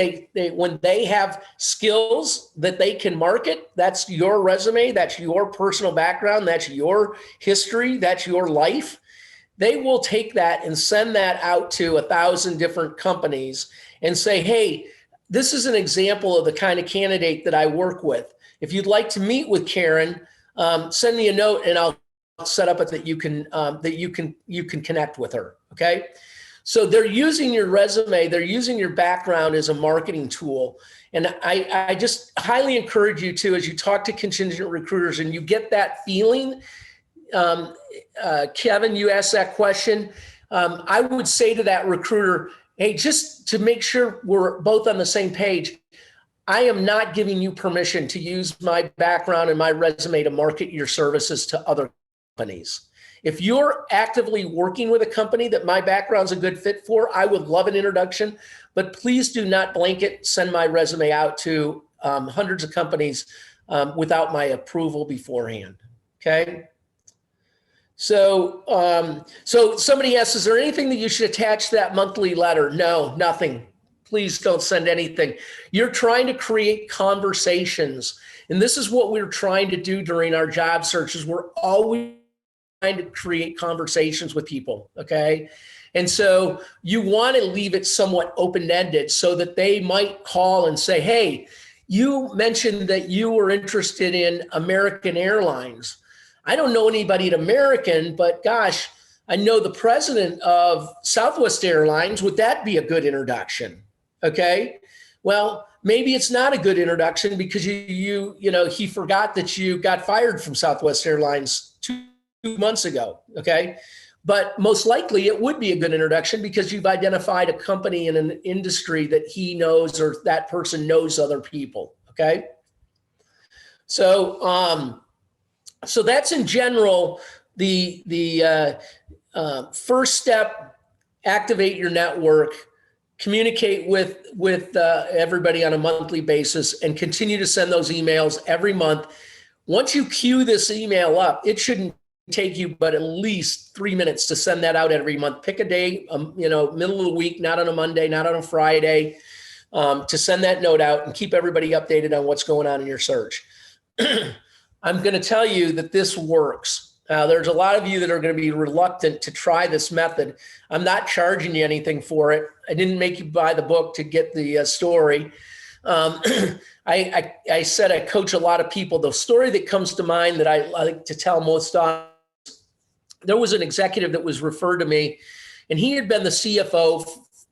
When they have skills that they can market, that's your resume, that's your personal background, that's your history, that's your life. They will take that and send that out to 1,000 different companies and say, hey, this is an example of the kind of candidate that I work with. If you'd like to meet with Karen, send me a note and I'll set up it that you can connect with her. Okay. So they're using your resume, they're using your background as a marketing tool. And I just highly encourage you to, as you talk to contingent recruiters and you get that feeling, Kevin, you asked that question. I would say to that recruiter, hey, just to make sure we're both on the same page, I am not giving you permission to use my background and my resume to market your services to other companies. If you're actively working with a company that my background's a good fit for, I would love an introduction, but please do not blanket send my resume out to hundreds of companies without my approval beforehand, okay? So, so somebody asks, is there anything that you should attach to that monthly letter? No, nothing. Please don't send anything. You're trying to create conversations. And this is what we're trying to do during our job searches. We're always trying to create conversations with people, okay? And so you want to leave it somewhat open-ended so that they might call and say, hey, you mentioned that you were interested in American Airlines. I don't know anybody at American, but gosh, I know the president of Southwest Airlines. Would that be a good introduction? Okay. Well, maybe it's not a good introduction because you know, he forgot that you got fired from Southwest Airlines 2 months ago. Okay. But most likely it would be a good introduction because you've identified a company in an industry that he knows or that person knows other people. Okay. So, so that's in general the first step. Activate your network, communicate with everybody on a monthly basis, and continue to send those emails every month. Once you queue this email up, it shouldn't take you but at least 3 minutes to send that out every month. Pick a day, you know, middle of the week, not on a Monday, not on a Friday, to send that note out and keep everybody updated on what's going on in your search. I'm going to tell you that this works. There's a lot of you that are going to be reluctant to try this method. I'm not charging you anything for it. I didn't make you buy the book to get the story. I said I coach a lot of people. The story that comes to mind that I like to tell most often, there was an executive that was referred to me, and he had been the CFO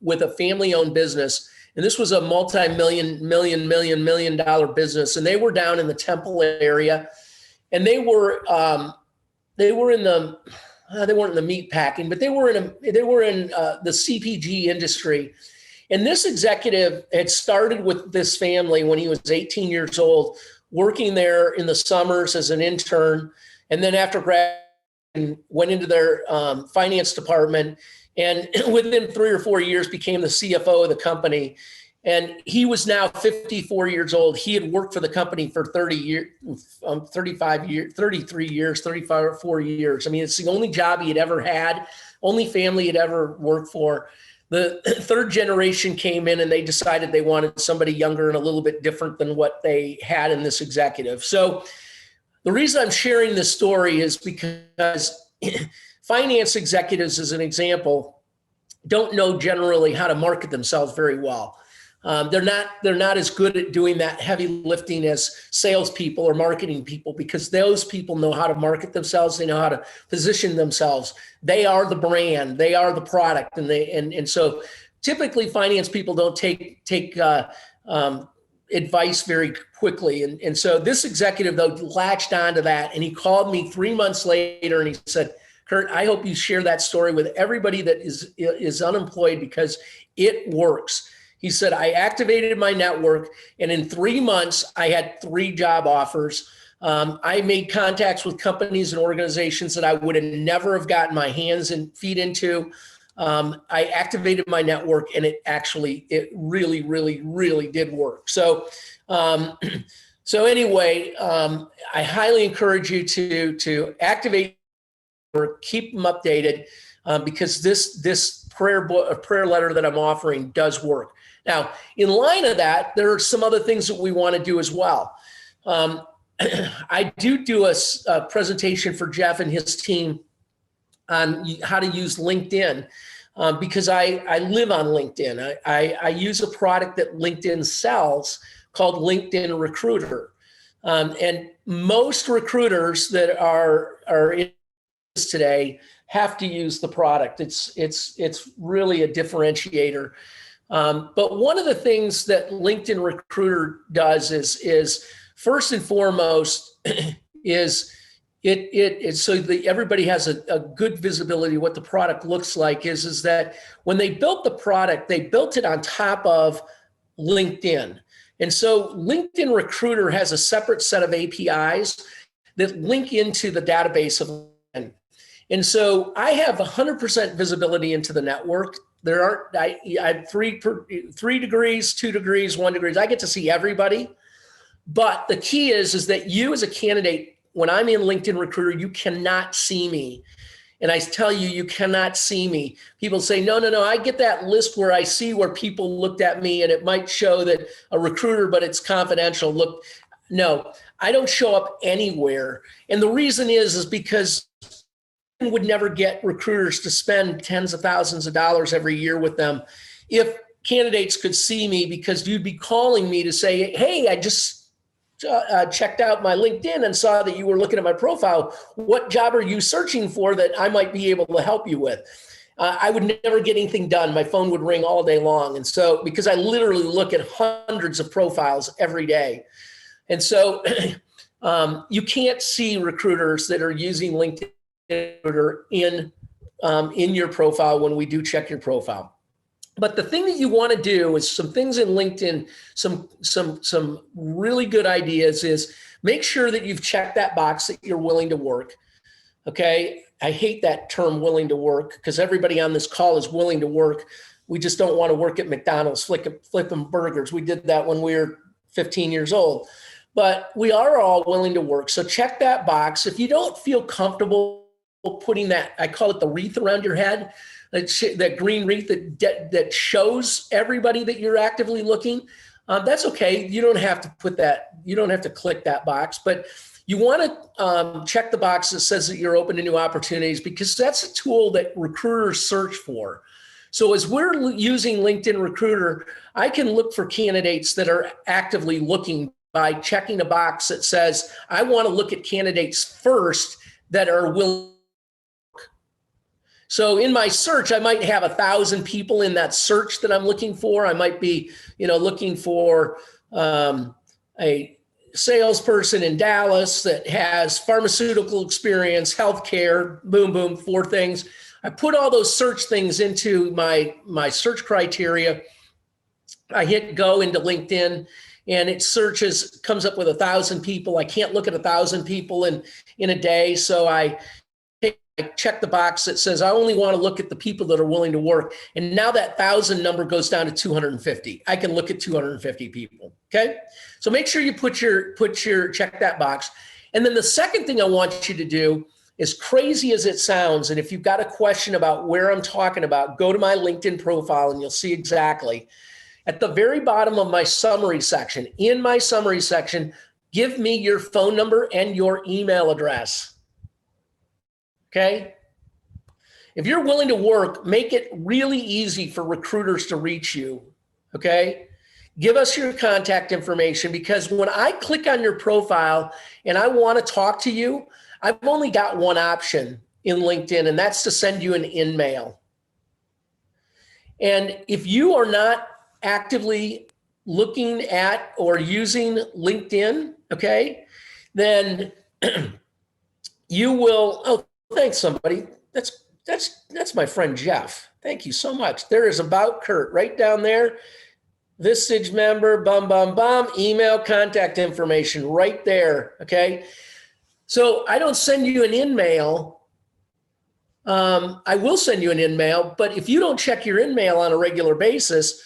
with a family-owned business. And this was a multi-million dollar business. And they were down in the Temple area, and they were in the, they weren't in the meat packing, but they were in the CPG industry. And this executive had started with this family when he was 18 years old, working there in the summers as an intern. And then after graduating, went into their finance department, and within 3 or 4 years became the CFO of the company. And he was now 54 years old. He had worked for the company for 33 years. I mean, it's the only job he had ever had, only family he'd ever worked for. The third generation came in and they decided they wanted somebody younger and a little bit different than what they had in this executive. So the reason I'm sharing this story is because finance executives, as an example, don't know generally how to market themselves very well. They're not as good at doing that heavy lifting as salespeople or marketing people, because those people know how to market themselves. They know how to position themselves. They are the brand. They are the product, and so typically finance people don't take advice very quickly. And so this executive though latched onto that, and he called me 3 months later and he said, Kurt, I hope you share that story with everybody that is unemployed because it works. He said, I activated my network, and in 3 months, I had 3 job offers. I made contacts with companies and organizations that I would have never have gotten my hands and feet into. I activated my network, and it really, really, really did work. So, so anyway, I highly encourage you to activate or keep them updated, because this prayer letter that I'm offering does work. Now, in line of that, there are some other things that we want to do as well. I do a presentation for Jeff and his team on how to use LinkedIn, because I live on LinkedIn. I use a product that LinkedIn sells called LinkedIn Recruiter. And most recruiters that are in this today have to use the product. It's really a differentiator. But one of the things that LinkedIn Recruiter does is first and foremost is it's so that everybody has a good visibility of what the product looks like is that when they built the product, they built it on top of LinkedIn. And so LinkedIn Recruiter has a separate set of APIs that link into the database of LinkedIn. And so I have 100% visibility into the network. There aren't, I have 3 degrees, 2 degrees, 1 degree. I get to see everybody. But the key is that you as a candidate, when I'm in LinkedIn Recruiter, you cannot see me. And I tell you, you cannot see me. People say, no, I get that list where I see where people looked at me and it might show that a recruiter, but it's confidential. Look, no, I don't show up anywhere. And the reason is because I would never get recruiters to spend tens of thousands of dollars every year with them if candidates could see me, because you'd be calling me to say, hey, I just checked out my LinkedIn and saw that you were looking at my profile. What job are you searching for that I might be able to help you with? I would never get anything done. My phone would ring all day long. And so, because I literally look at hundreds of profiles every day. And so you can't see recruiters that are using LinkedIn in your profile when we do check your profile. But the thing that you want to do is some things in LinkedIn, some really good ideas is make sure that you've checked that box that you're willing to work. Okay. I hate that term willing to work because everybody on this call is willing to work. We just don't want to work at McDonald's flipping burgers. We did that when we were 15 years old, but we are all willing to work. So check that box. If you don't feel comfortable putting that, I call it the wreath around your head, that green wreath that shows everybody that you're actively looking, that's okay. You don't have to put that, you don't have to click that box, but you want to check the box that says that you're open to new opportunities, because that's a tool that recruiters search for. So as we're using LinkedIn Recruiter, I can look for candidates that are actively looking by checking a box that says, I want to look at candidates first that are willing. So in my search, I might have 1,000 people in that search that I'm looking for. I might be, looking for a salesperson in Dallas that has pharmaceutical experience, healthcare, boom, boom, 4 things. I put all those search things into my search criteria. I hit go into LinkedIn and it comes up with 1,000 people. I can't look at 1,000 people in a day. So I check the box that says I only want to look at the people that are willing to work. And now that 1,000 number goes down to 250. I can look at 250 people. Okay. So make sure you put your check that box. And then the second thing I want you to do, as crazy as it sounds, and if you've got a question about where I'm talking about, go to my LinkedIn profile and you'll see exactly. At the very bottom of my summary section, give me your phone number and your email address. Okay. If you're willing to work, make it really easy for recruiters to reach you. Okay. Give us your contact information, because when I click on your profile and I want to talk to you, I've only got one option in LinkedIn, and that's to send you an in-mail. And if you are not actively looking at or using LinkedIn, okay, then you will, oh, thanks somebody. That's my friend Jeff. Thank you so much. There is about Kurt right down there. Vistage member, bum, bum, bum, email, contact information right there. Okay. So I don't send you an in-mail. I will send you an in-mail, but if you don't check your in-mail on a regular basis,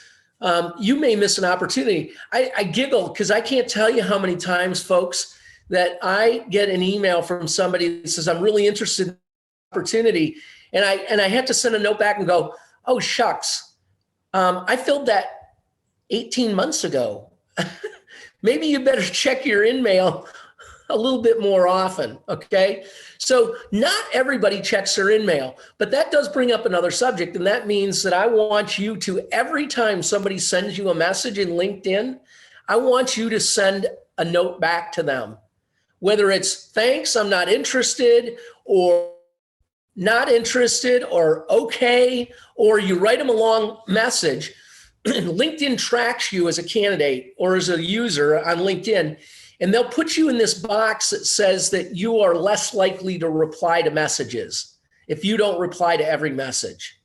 you may miss an opportunity. I giggle because I can't tell you how many times, folks, that I get an email from somebody that says, I'm really interested in the opportunity. And I have to send a note back and go, oh, shucks. I filled that 18 months ago. Maybe you better check your in-mail a little bit more often, okay? So not everybody checks their in-mail, but that does bring up another subject, and that means that I want you to, every time somebody sends you a message in LinkedIn, I want you to send a note back to them. Whether it's thanks, I'm not interested, or not interested, or okay, or you write them a long message. LinkedIn tracks you as a candidate or as a user on LinkedIn, And they'll put you in this box that says that you are less likely to reply to messages if you don't reply to every message.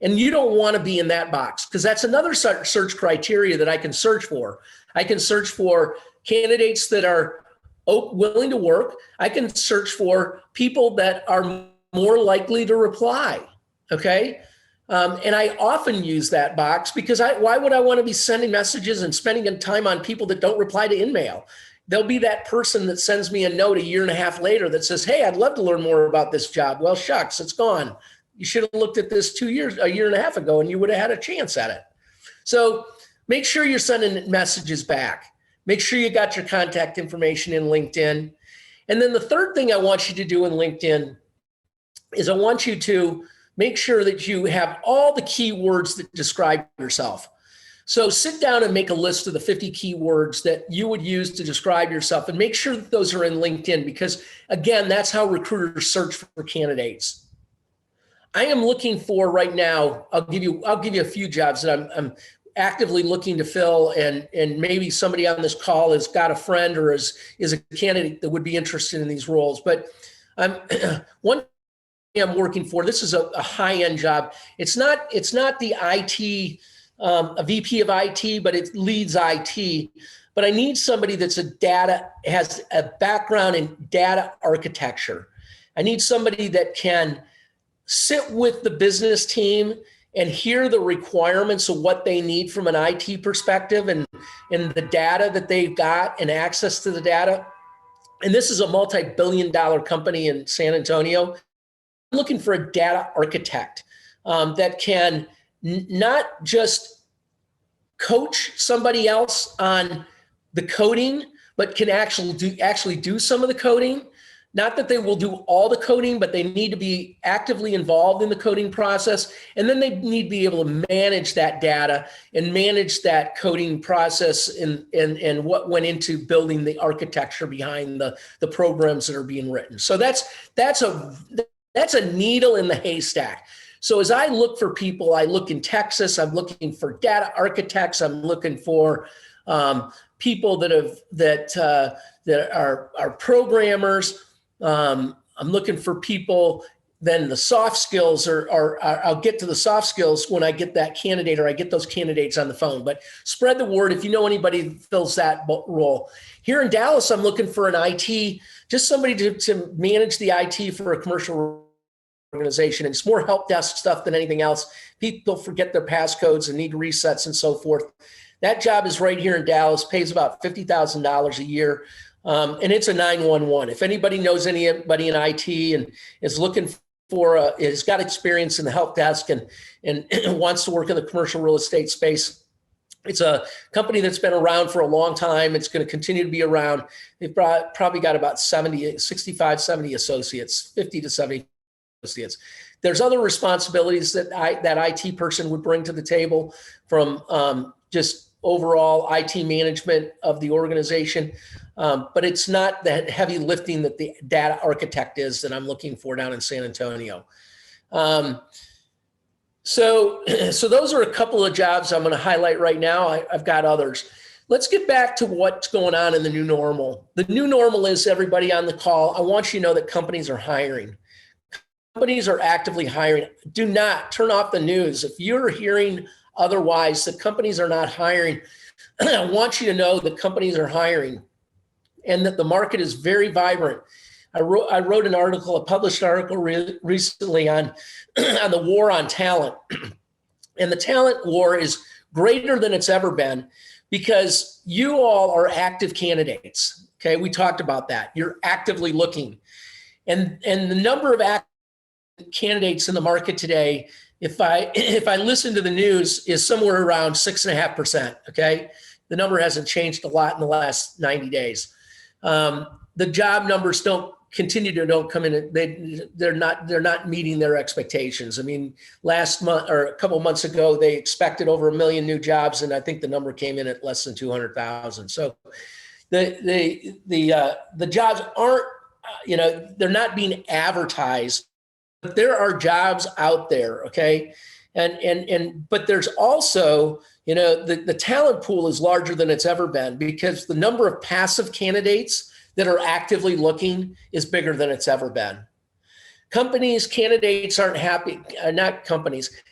And you don't want to be in that box, because that's another search criteria that I can search for. I can search for candidates that are willing to work. I can search for people that are more likely to reply. Okay. And I often use that box because why would I want to be sending messages and spending time on people that don't reply to InMail? There'll be that person that sends me a note a year and a half later that says, hey, I'd love to learn more about this job. Well, shucks, it's gone. You should have looked at this a year and a half ago, and you would have had a chance at it. So make sure you're sending messages back. Make sure you got your contact information in LinkedIn. And then the third thing I want you to do in LinkedIn is I want you to make sure that you have all the keywords that describe yourself. So sit down and make a list of the 50 keywords that you would use to describe yourself, and make sure that those are in LinkedIn, because again, that's how recruiters search for candidates. I am looking for right now, I'll give you a few jobs that I'm actively looking to fill, and maybe somebody on this call has got a friend or is a candidate that would be interested in these roles. But one I'm working for, this is a high-end job. It's not the IT, a VP of IT, but it leads IT. But I need somebody that's has a background in data architecture. I need somebody that can sit with the business team and hear the requirements of what they need from an IT perspective, and the data that they've got and access to the data. And this is a multi-billion-dollar company in San Antonio. I'm looking for a data architect that can not just coach somebody else on the coding, but can actually do some of the coding. Not that they will do all the coding, but they need to be actively involved in the coding process. And then they need to be able to manage that data and manage that coding process and what went into building the architecture behind the programs that are being written. So that's a needle in the haystack. So as I look for people, I look in Texas, I'm looking for data architects, I'm looking for people that are programmers. I'm looking for people. Then the soft skills I'll get to the soft skills when I get that candidate, or I get those candidates on the phone. But spread the word if you know anybody that fills that role. Here in Dallas, I'm looking for an IT, just somebody to manage the IT for a commercial organization. And it's more help desk stuff than anything else. People forget their passcodes and need resets and so forth. That job is right here in Dallas, pays about $50,000 a year. And it's a 911. If anybody knows anybody in IT and is looking for, has got experience in the help desk and wants to work in the commercial real estate space, it's a company that's been around for a long time. It's going to continue to be around. They've probably got about 65, 70 associates, 50 to 70 associates. There's other responsibilities that that IT person would bring to the table, from just overall IT management of the organization. But it's not that heavy lifting that the data architect is that I'm looking for down in San Antonio. So those are a couple of jobs I'm going to highlight right now. I've got others. Let's get back to what's going on in the new normal. The new normal is, everybody on the call, I want you to know that companies are hiring. Companies are actively hiring. Do not turn off the news. If you're hearing otherwise, that companies are not hiring, I want you to know that companies are hiring and that the market is very vibrant. I wrote an article, a published article recently on the war on talent. And the talent war is greater than it's ever been, because you all are active candidates. Okay, we talked about that. You're actively looking. And the number of active candidates in the market today, if I listen to the news, is somewhere around 6.5%. Okay, the number hasn't changed a lot in the last 90 days. The job numbers don't come in. They're not meeting their expectations. I mean, last month or a couple of months ago, they expected over 1 million new jobs, and I think the number came in at less than 200,000. So the jobs aren't, they're not being advertised. But there are jobs out there, okay? But there's also You know, the talent pool is larger than it's ever been because the number of passive candidates that are actively looking is bigger than it's ever been. Candidates aren't happy,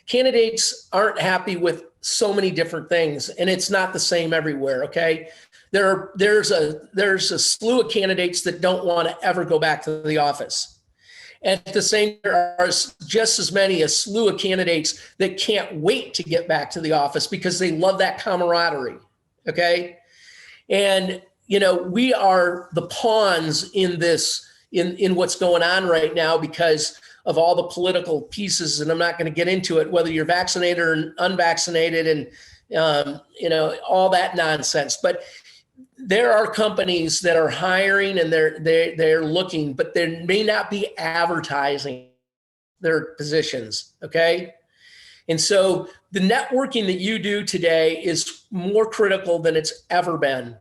candidates aren't happy with so many different things, and it's not the same everywhere, okay? There's a slew of candidates that don't want to ever go back to the office. At the same, there are just as many a slew of candidates that can't wait to get back to the office because they love that camaraderie, okay? And, you know, we are the pawns in this, in what's going on right now because of all the political pieces, and I'm not going to get into it, whether you're vaccinated or unvaccinated and, you know, all that nonsense. But there are companies that are hiring and they're looking, but they may not be advertising their positions, okay? And so the networking that you do today is more critical than it's ever been.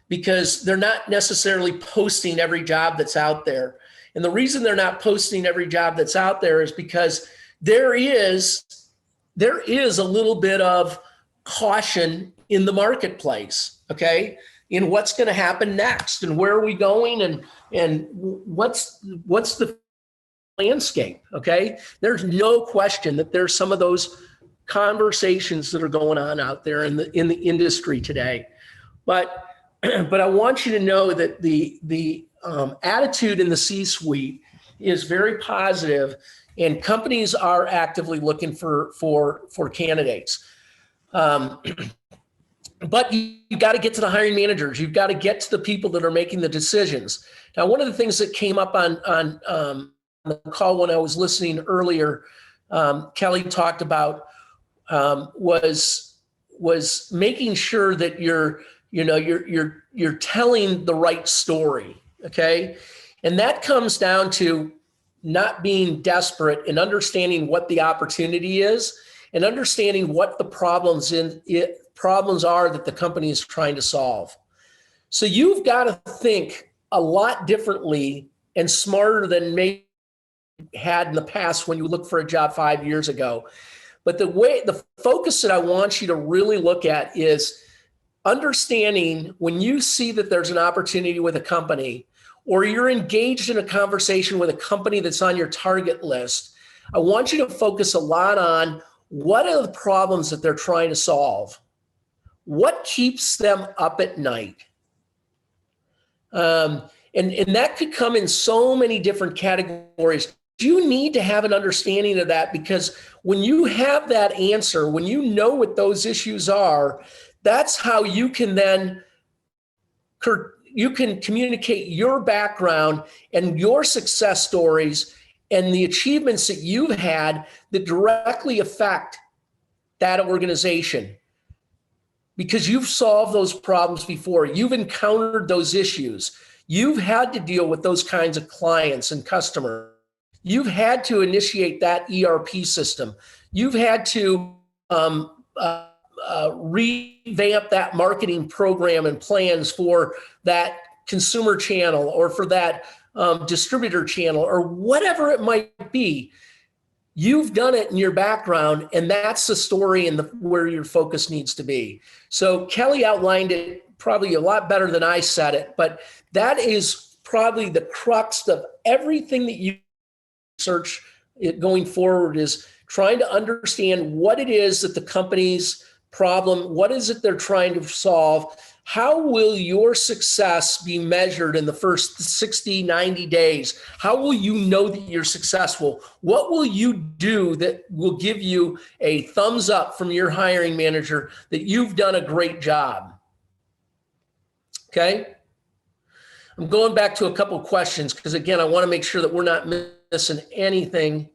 Because they're not necessarily posting every job that's out there. And the reason they're not posting every job that's out there is because there is a little bit of caution in the marketplace, okay? In what's going to happen next and where are we going and what's the landscape, okay? There's no question that there's some of those conversations that are going on out there in the industry today. But I want you to know that the attitude in the C-suite is very positive, and companies are actively looking for candidates. But you got to get to the hiring managers. You've got to get to the people that are making the decisions. Now, one of the things that came up on the call when I was listening earlier, Kelly talked about was making sure that you're telling the right story, okay? And that comes down to not being desperate and understanding what the opportunity is and understanding what the problems are that the company is trying to solve. So you've got to think a lot differently and smarter than maybe you had in the past when you looked for a job 5 years ago. But the focus that I want you to really look at is understanding when you see that there's an opportunity with a company or you're engaged in a conversation with a company that's on your target list, I want you to focus a lot on what are the problems that they're trying to solve? What keeps them up at night? And that could come in so many different categories. You need to have an understanding of that because when you have that answer, when you know what those issues are, that's how you can then communicate your background and your success stories and the achievements that you've had that directly affect that organization. Because you've solved those problems before. You've encountered those issues. You've had to deal with those kinds of clients and customers. You've had to initiate that ERP system. You've had to revamp that marketing program and plans for that consumer channel or for that distributor channel or whatever it might be. You've done it in your background, and that's the story and where your focus needs to be. So Kelly outlined it probably a lot better than I said it, but that is probably the crux of everything that you search going forward is trying to understand what it is that the company's problem, what is it they're trying to solve? How will your success be measured in the first 60, 90 days? How will you know that you're successful? What will you do that will give you a thumbs up from your hiring manager that you've done a great job? Okay. I'm going back to a couple of questions because, again, I want to make sure that we're not missing anything.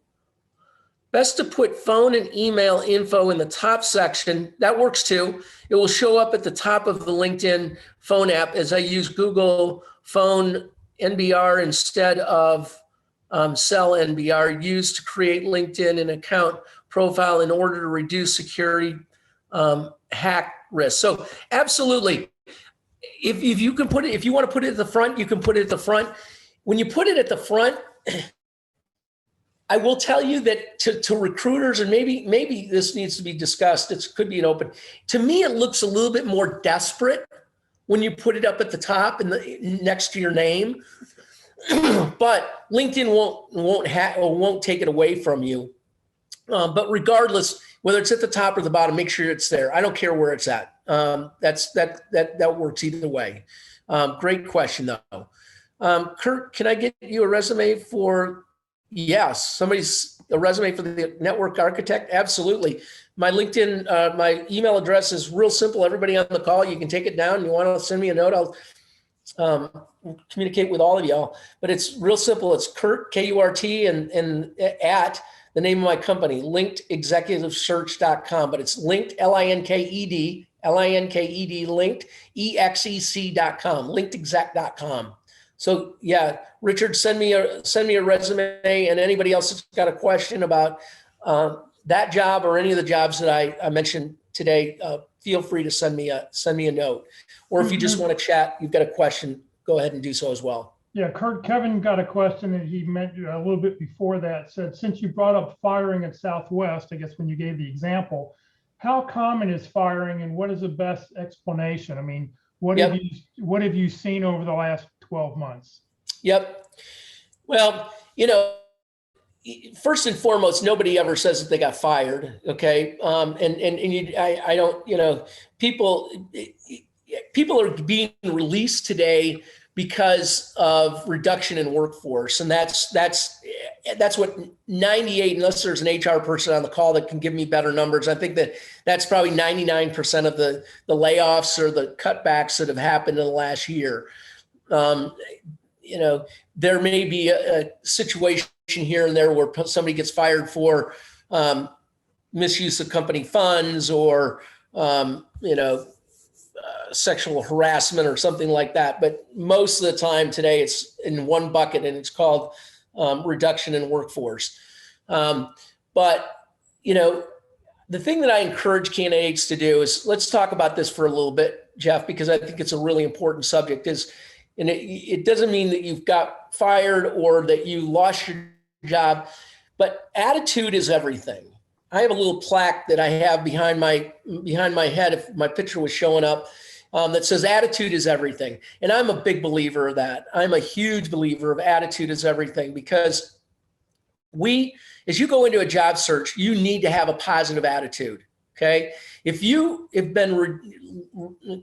Best to put phone and email info in the top section. That works too. It will show up at the top of the LinkedIn phone app as I use Google Phone NBR instead of Cell NBR used to create LinkedIn and account profile in order to reduce security hack risk. So absolutely. If you can put it, if you want to put it at the front, you can put it at the front. When you put it at the front, I will tell you that to recruiters, and maybe this needs to be discussed. It could be an open. To me, it looks a little bit more desperate when you put it up at the top and next to your name. But LinkedIn won't take it away from you. But regardless, whether it's at the top or the bottom, make sure it's there. I don't care where it's at. That works either way. Great question though. Kurt, can I get you a resume for? Yes, a resume for the network architect. Absolutely. My LinkedIn, my email address is real simple. Everybody on the call, you can take it down. You want to send me a note, I'll communicate with all of y'all. But it's real simple. It's Kurt, K-U-R-T, and at the name of my company, linkedexecutivesearch.com. But it's linked, L-I-N-K-E-D, linked, E-X-E-C.com, linkedexec.com. So yeah, Richard, send me a resume, and anybody else that's got a question about that job or any of the jobs that I mentioned today, feel free to send me a note. Or if you just want to chat, you've got a question, go ahead and do so as well. Yeah, Kurt, Kevin got a question that he meant a little bit before that. Said, since you brought up firing at Southwest, I guess when you gave the example, how common is firing, and what is the best explanation? I mean, what have you seen over the last 12 months? Yep. Well, first and foremost, nobody ever says that they got fired. Okay. I don't, people are being released today because of reduction in workforce. And that's what 98, unless there's an HR person on the call that can give me better numbers. I think that's probably 99% of the layoffs or the cutbacks that have happened in the last year. There may be a situation here and there where somebody gets fired for misuse of company funds or, sexual harassment or something like that. But most of the time today, it's in one bucket, and it's called reduction in workforce. But the thing that I encourage candidates to do is, let's talk about this for a little bit, Jeff, because I think it's a really important subject. And it doesn't mean that you've got fired or that you lost your job, but attitude is everything. I have a little plaque that I have behind my head, if my picture was showing up, that says attitude is everything. And I'm a big believer of that. I'm a huge believer of attitude is everything, because as you go into a job search, you need to have a positive attitude. Okay. If you have been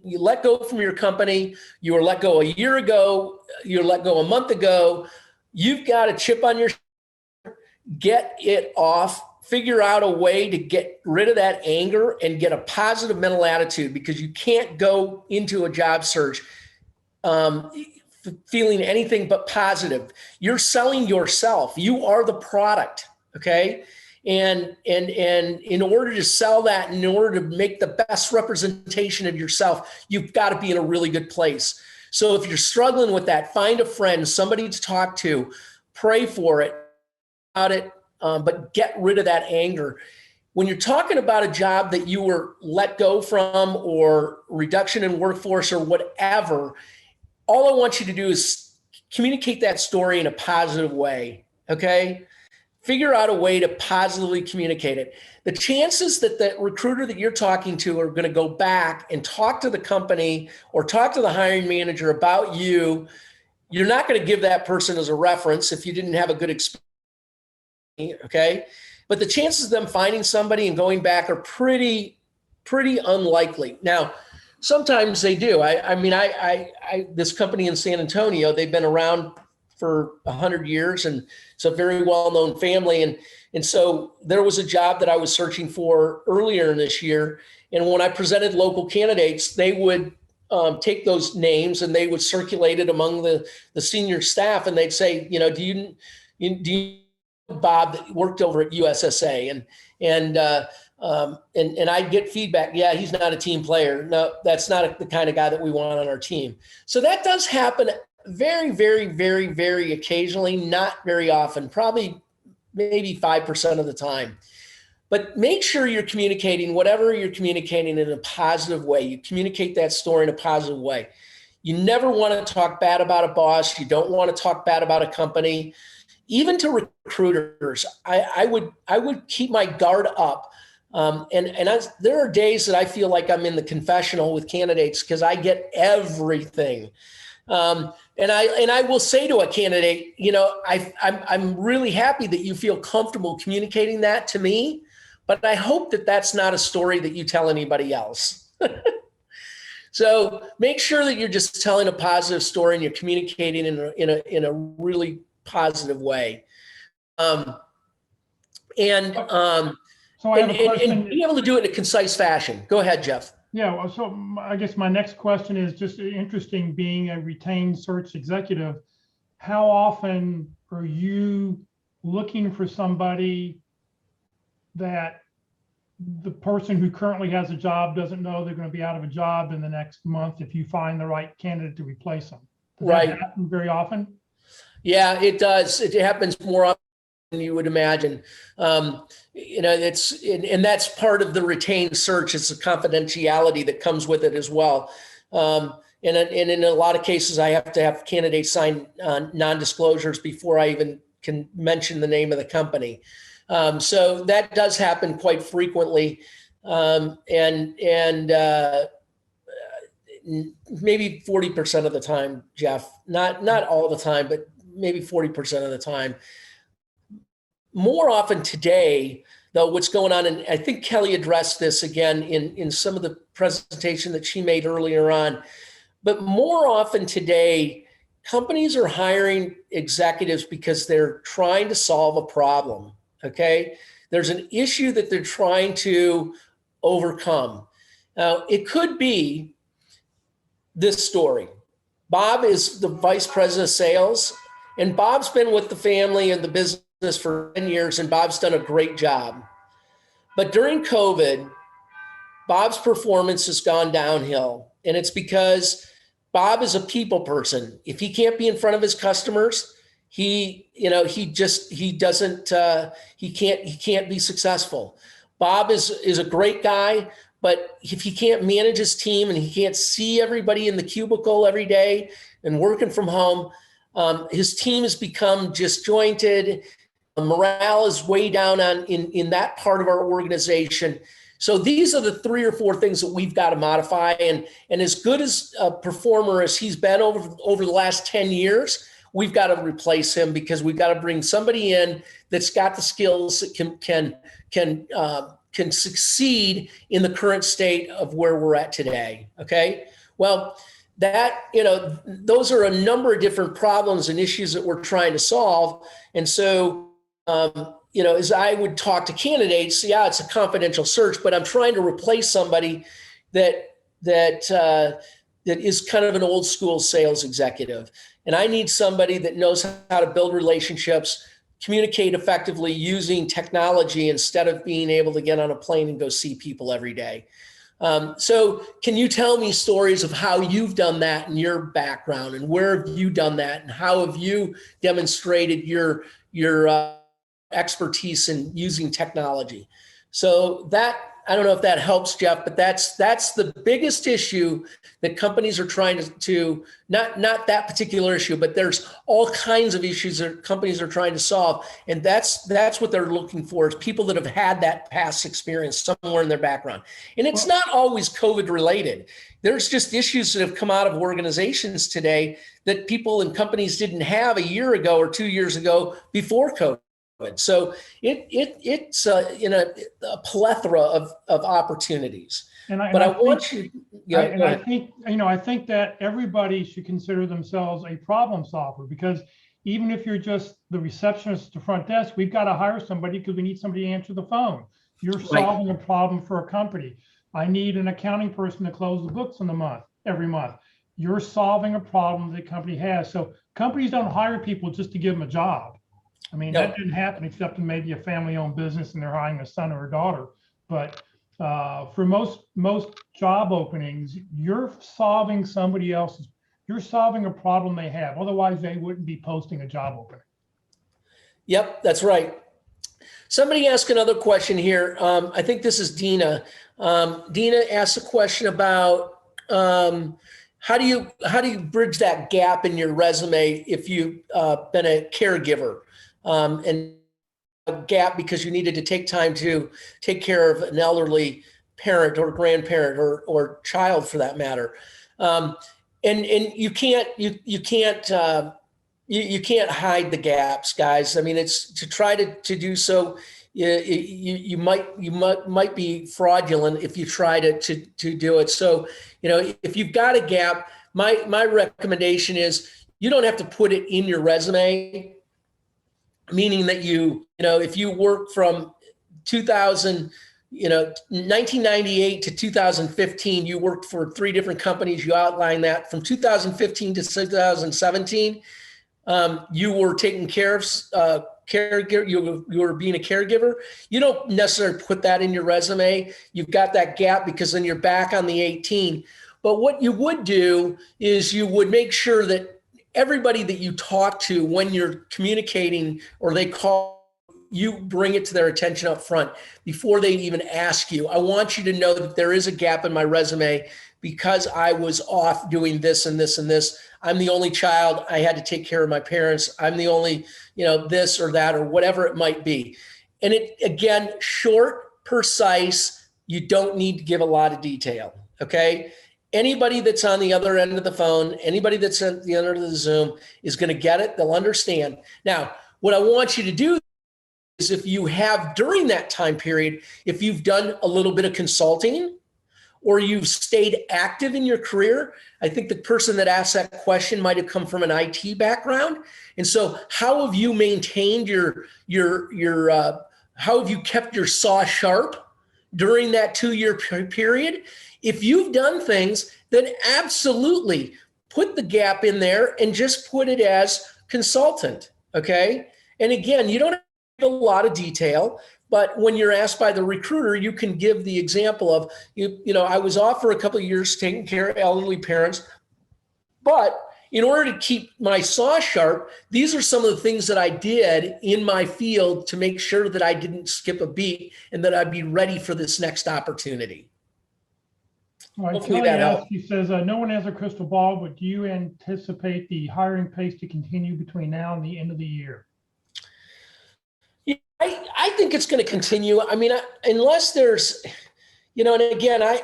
you let go from your company, you were let go a year ago, you were let go a month ago, you've got a chip on your shoulder, get it off, figure out a way to get rid of that anger and get a positive mental attitude, because you can't go into a job search feeling anything but positive. You're selling yourself. You are the product. Okay. And in order to sell that, in order to make the best representation of yourself, you've got to be in a really good place. So if you're struggling with that, find a friend, somebody to talk to, pray for it, about it, but get rid of that anger. When you're talking about a job that you were let go from or reduction in workforce or whatever, all I want you to do is communicate that story in a positive way. Okay. Figure out a way to positively communicate it. The chances that the recruiter that you're talking to are going to go back and talk to the company or talk to the hiring manager about you, you're not going to give that person as a reference if you didn't have a good experience. Okay. But the chances of them finding somebody and going back are pretty unlikely. Now, sometimes they do. This company in San Antonio, they've been around for 100 years, and it's a very well-known family. And so there was a job that I was searching for earlier in this year. And when I presented local candidates, they would take those names and they would circulate it among the senior staff. And they'd say, do you Bob that worked over at USSA? And I'd get feedback. Yeah, he's not a team player. No, that's not the kind of guy that we want on our team. So that does happen very, very, very, very occasionally, not very often, probably maybe 5% of the time. But make sure you're communicating whatever you're communicating in a positive way. You communicate that story in a positive way. You never want to talk bad about a boss. You don't want to talk bad about a company. even to recruiters, I would keep my guard up. There are days that I feel like I'm in the confessional with candidates because I get everything. And I will say to a candidate, I'm really happy that you feel comfortable communicating that to me, but I hope that that's not a story that you tell anybody else. So make sure that you're just telling a positive story and you're communicating in a really positive way. So I have a question. And being able to do it in a concise fashion. Go ahead, Jeff. Yeah, well, so I guess my next question is just interesting, being a retained search executive, how often are you looking for somebody that the person who currently has a job doesn't know they're going to be out of a job in the next month if you find the right candidate to replace them? Does that happen very often? Yeah, it does. It happens more often than you would imagine. And that's part of the retained search. It's the confidentiality that comes with it as well. And in a lot of cases, I have to have candidates sign non-disclosures before I even can mention the name of the company. So that does happen quite frequently. Maybe 40% of the time, Jeff, not all the time, but maybe 40% of the time. More often today, though, what's going on, and I think Kelly addressed this again in some of the presentation that she made earlier on, but more often today, companies are hiring executives because they're trying to solve a problem, okay? There's an issue that they're trying to overcome. Now, it could be this story. Bob is the vice president of sales, and Bob's been with the family and the business for 10 years, and Bob's done a great job. But during COVID, Bob's performance has gone downhill, and it's because Bob is a people person. If he can't be in front of his customers, he can't be successful. Bob is a great guy, but if he can't manage his team and he can't see everybody in the cubicle every day and working from home, his team has become disjointed. Morale is way down in that part of our organization. So these are the 3 or 4 things that we've got to modify. And as good as a performer as he's been over the last 10 years, we've got to replace him because we've got to bring somebody in that's got the skills that can succeed in the current state of where we're at today. Okay. Well, those are a number of different problems and issues that we're trying to solve. And so, as I would talk to candidates, yeah, it's a confidential search, but I'm trying to replace somebody that is kind of an old school sales executive. And I need somebody that knows how to build relationships, communicate effectively using technology instead of being able to get on a plane and go see people every day. So can you tell me stories of how you've done that in your background, and where have you done that, and how have you demonstrated your expertise in using technology? So that, I don't know if that helps, Jeff, but that's the biggest issue that companies are trying to not that particular issue, but there's all kinds of issues that companies are trying to solve. And that's what they're looking for, is people that have had that past experience somewhere in their background. And it's not always COVID related. There's just issues that have come out of organizations today that people and companies didn't have a year ago or 2 years ago before COVID. So it's a plethora of opportunities. I think that everybody should consider themselves a problem solver, because even if you're just the receptionist at the front desk, we've got to hire somebody because we need somebody to answer the phone. You're solving a problem for a company. I need an accounting person to close the books every month. You're solving a problem the company has. So companies don't hire people just to give them a job. I mean, that didn't happen except in maybe a family-owned business and they're hiring a son or a daughter. But for most job openings, you're solving you're solving a problem they have. Otherwise, they wouldn't be posting a job opening. Yep, that's right. Somebody asked another question here. I think this is Dina. Dina asked a question about how do you bridge that gap in your resume if you've been a caregiver? and a gap because you needed to take time to take care of an elderly parent or grandparent or child for that matter. And you can't hide the gaps, guys. I mean, it's to try to do so. You might be fraudulent if you try to do it. So, if you've got a gap, my recommendation is you don't have to put it in your resume, meaning that if you work from 1998 to 2015, you worked for 3 different companies. You outline that from 2015 to 2017. You were taking care of caregiver. You were being a caregiver. You don't necessarily put that in your resume. You've got that gap because then you're back on the 18. But what you would do is you would make sure that everybody that you talk to when you're communicating or they call, you bring it to their attention up front before they even ask you. I want you to know that there is a gap in my resume because I was off doing this and this and this. I'm the only child. I had to take care of my parents. I'm the only, this or that or whatever it might be. And it, again, short, precise. You don't need to give a lot of detail. Okay. Anybody that's on the other end of the phone, anybody that's at the other end of the Zoom is going to get it. They'll understand. Now, what I want you to do is if you have during that time period, if you've done a little bit of consulting or you've stayed active in your career, I think the person that asked that question might have come from an IT background. And so how have you maintained how have you kept your saw sharp during that 2-year period? If you've done things, then absolutely put the gap in there and just put it as consultant, okay? And again, you don't have to give a lot of detail, but when you're asked by the recruiter, you can give the example of, I was off for a couple of years taking care of elderly parents, but in order to keep my saw sharp, these are some of the things that I did in my field to make sure that I didn't skip a beat and that I'd be ready for this next opportunity. All right, Hopefully Kelly that asks, helped. he says, no one has a crystal ball, but do you anticipate the hiring pace to continue between now and the end of the year? Yeah, I think it's going to continue. I mean, unless there's, and again, I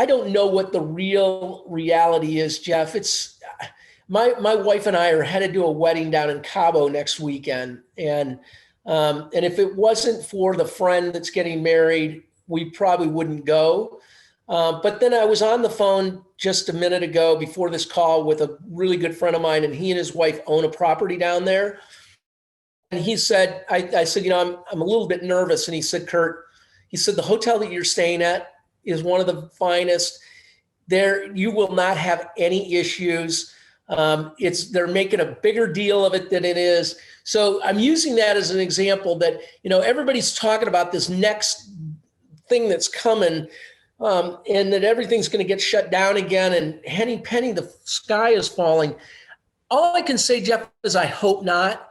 don't know what the real reality is, Jeff. It's my wife and I are headed to a wedding down in Cabo next weekend. And if it wasn't for the friend that's getting married, we probably wouldn't go. But then I was on the phone just a minute ago before this call with a really good friend of mine, and he and his wife own a property down there. And he said, I said, I'm a little bit nervous. And he said, Kurt, the hotel that you're staying at is one of the finest. There, you will not have any issues. They're making a bigger deal of it than it is. So I'm using that as an example that, everybody's talking about this next thing that's coming, and that everything's going to get shut down again. And henny penny, the sky is falling. All I can say, Jeff, is I hope not.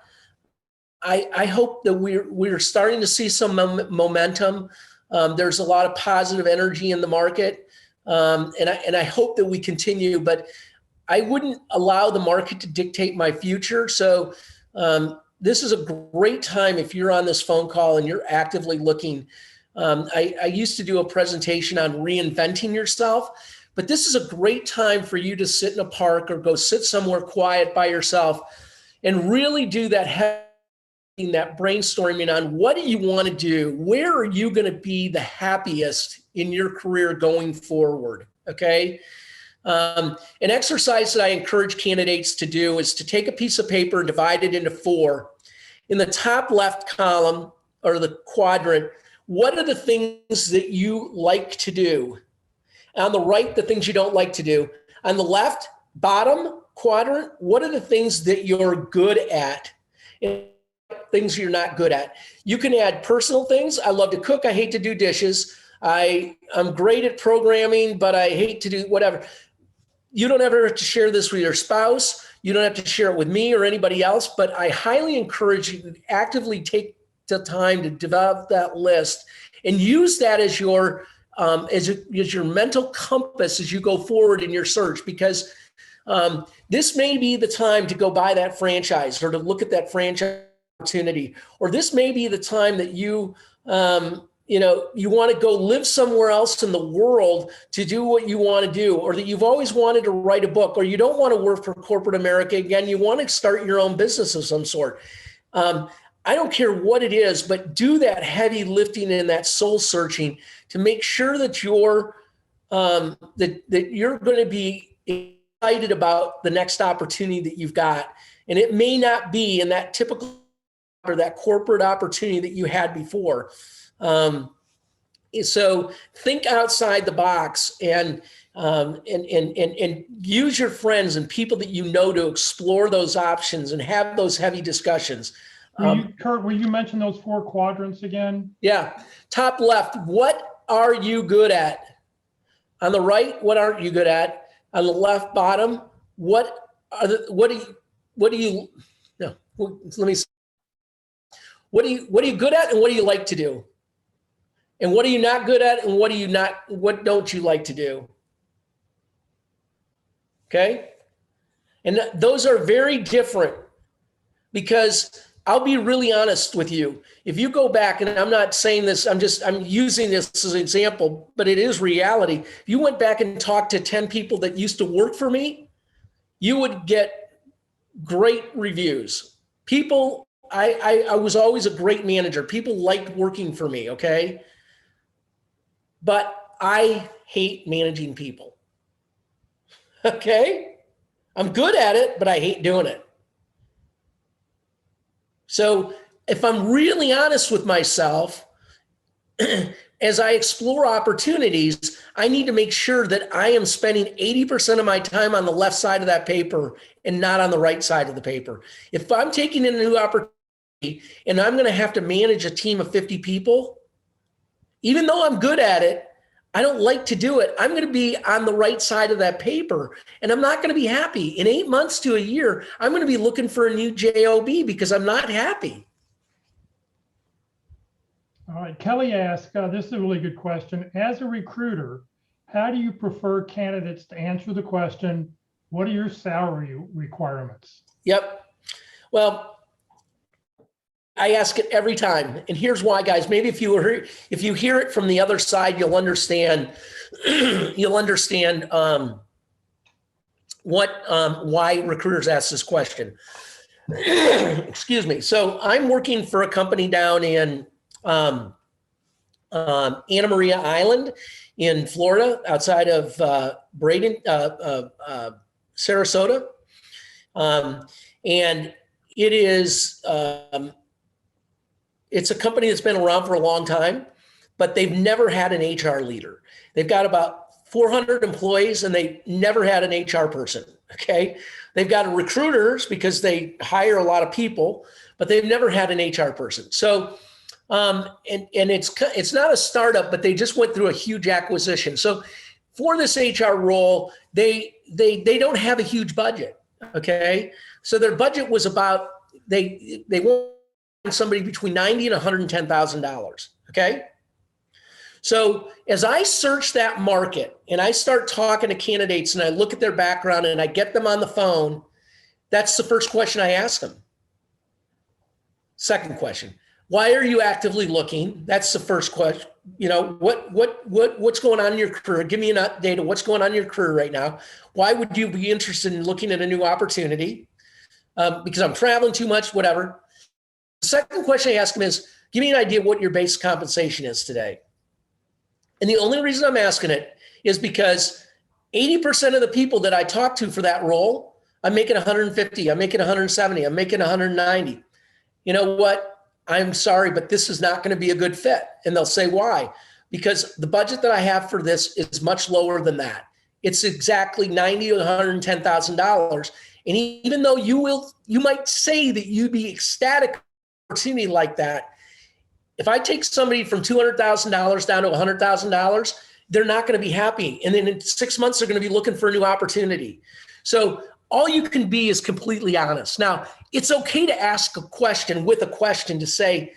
I hope that we're starting to see some momentum. There's a lot of positive energy in the market, and I hope that we continue. But I wouldn't allow the market to dictate my future. So this is a great time if you're on this phone call and you're actively looking. I used to do a presentation on reinventing yourself, but this is a great time for you to sit in a park or go sit somewhere quiet by yourself and really do that brainstorming on what do you want to do? Where are you going to be the happiest in your career going forward? Okay. An exercise that I encourage candidates to do is to take a piece of paper and divide it into 4. In the top left column or the quadrant, what are the things that you like to do? On the right, the things you don't like to do. On the left, bottom quadrant, what are the things that you're good at? And things you're not good at. You can add personal things. I love to cook. I hate to do dishes. I'm great at programming, but I hate to do whatever. You don't ever have to share this with your spouse. You don't have to share it with me or anybody else, but I highly encourage you to actively take the time to develop that list and use that as your mental compass as you go forward in your search. Because This may be the time to go buy that franchise or to look at that franchise opportunity, or this may be the time that you want to go live somewhere else in the world to do what you want to do, or that you've always wanted to write a book, or you don't want to work for corporate America again. You want to start your own business of some sort. I don't care what it is, but do that heavy lifting and that soul searching to make sure that you're that you're going to be excited about the next opportunity that you've got. And it may not be in that typical or that corporate opportunity that you had before. So think outside the box and use your friends and people that you know to explore those options and have those heavy discussions. Kurt, will you mention those 4 quadrants again? Yeah. Top left, what are you good at? On the right, what aren't you good at? On the left bottom, what are you good at and what do you like to do? And what are you not good at and what don't you like to do? Okay? And those are very different, because I'll be really honest with you. If you go back, and I'm not saying this, I'm using this as an example, but it is reality. If you went back and talked to 10 people that used to work for me, you would get great reviews. People, I was always a great manager. People liked working for me, okay? But I hate managing people, okay? I'm good at it, but I hate doing it. So if I'm really honest with myself, as I explore opportunities, I need to make sure that I am spending 80% of my time on the left side of that paper and not on the right side of the paper. If I'm taking in a new opportunity and I'm going to have to manage a team of 50 people, even though I'm good at it, I don't like to do it. I'm going to be on the right side of that paper, and I'm not going to be happy. In 8 months to a year, I'm going to be looking for a new job because I'm not happy. All right, Kelly asked, this is a really good question. As a recruiter, how do you prefer candidates to answer the question, what are your salary requirements? Yep. Well, I ask it every time. And here's why, guys. Maybe if you hear it from the other side, you'll understand, why recruiters ask this question. Excuse me. So I'm working for a company down in Anna Maria Island in Florida, outside of Sarasota. And it is, it's a company that's been around for a long time, but they've never had an HR leader. They've got about 400 employees and they never had an HR person, okay? They've got recruiters because they hire a lot of people, but they've never had an HR person. So, and it's not a startup, but they just went through a huge acquisition. So for this HR role, they don't have a huge budget, okay? So their budget was about, they want somebody between $90,000 and $110,000, okay? So as I search that market and I start talking to candidates and I look at their background and I get them on the phone, that's the first question I ask them. Second question, why are you actively looking? That's the first question. You know, what's going on in your career? Give me an update of what's going on in your career right now. Why would you be interested in looking at a new opportunity? Because I'm traveling too much, whatever. The second question I ask them is, give me an idea of what your base compensation is today. And the only reason I'm asking it is because 80% of the people that I talk to for that role, I'm making 150, I'm making 170, I'm making 190. You know what? I'm sorry, but this is not going to be a good fit. And they'll say, why? Because the budget that I have for this is much lower than that. It's exactly $90,000 to $110,000. And even though you might say that you'd be ecstatic opportunity like that, if I take somebody from $200,000 down to $100,000, they're not going to be happy. And then in 6 months, they're going to be looking for a new opportunity. So all you can be is completely honest. Now, it's okay to ask a question with a question to say,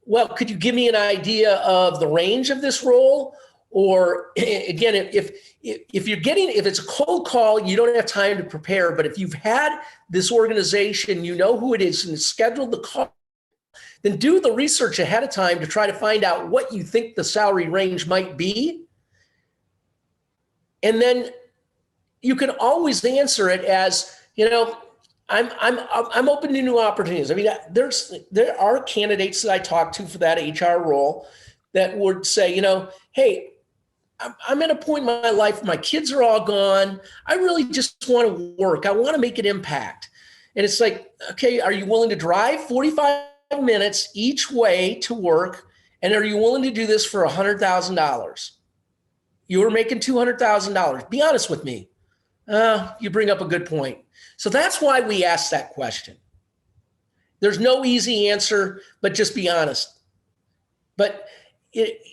well, could you give me an idea of the range of this role? Or again, if it's a cold call, you don't have time to prepare. But if you've had this organization, you know who it is and scheduled the call, then do the research ahead of time to try to find out what you think the salary range might be. And then you can always answer it as, I'm open to new opportunities. I mean, there are candidates that I talk to for that HR role that would say, hey, I'm at a point in my life, my kids are all gone. I really just want to work. I want to make an impact. And it's like, okay, are you willing to drive 45 minutes each way to work? And are you willing to do this for $100,000? You were making $200,000. Be honest with me. You bring up a good point. So that's why we ask that question. There's no easy answer, but just be honest. But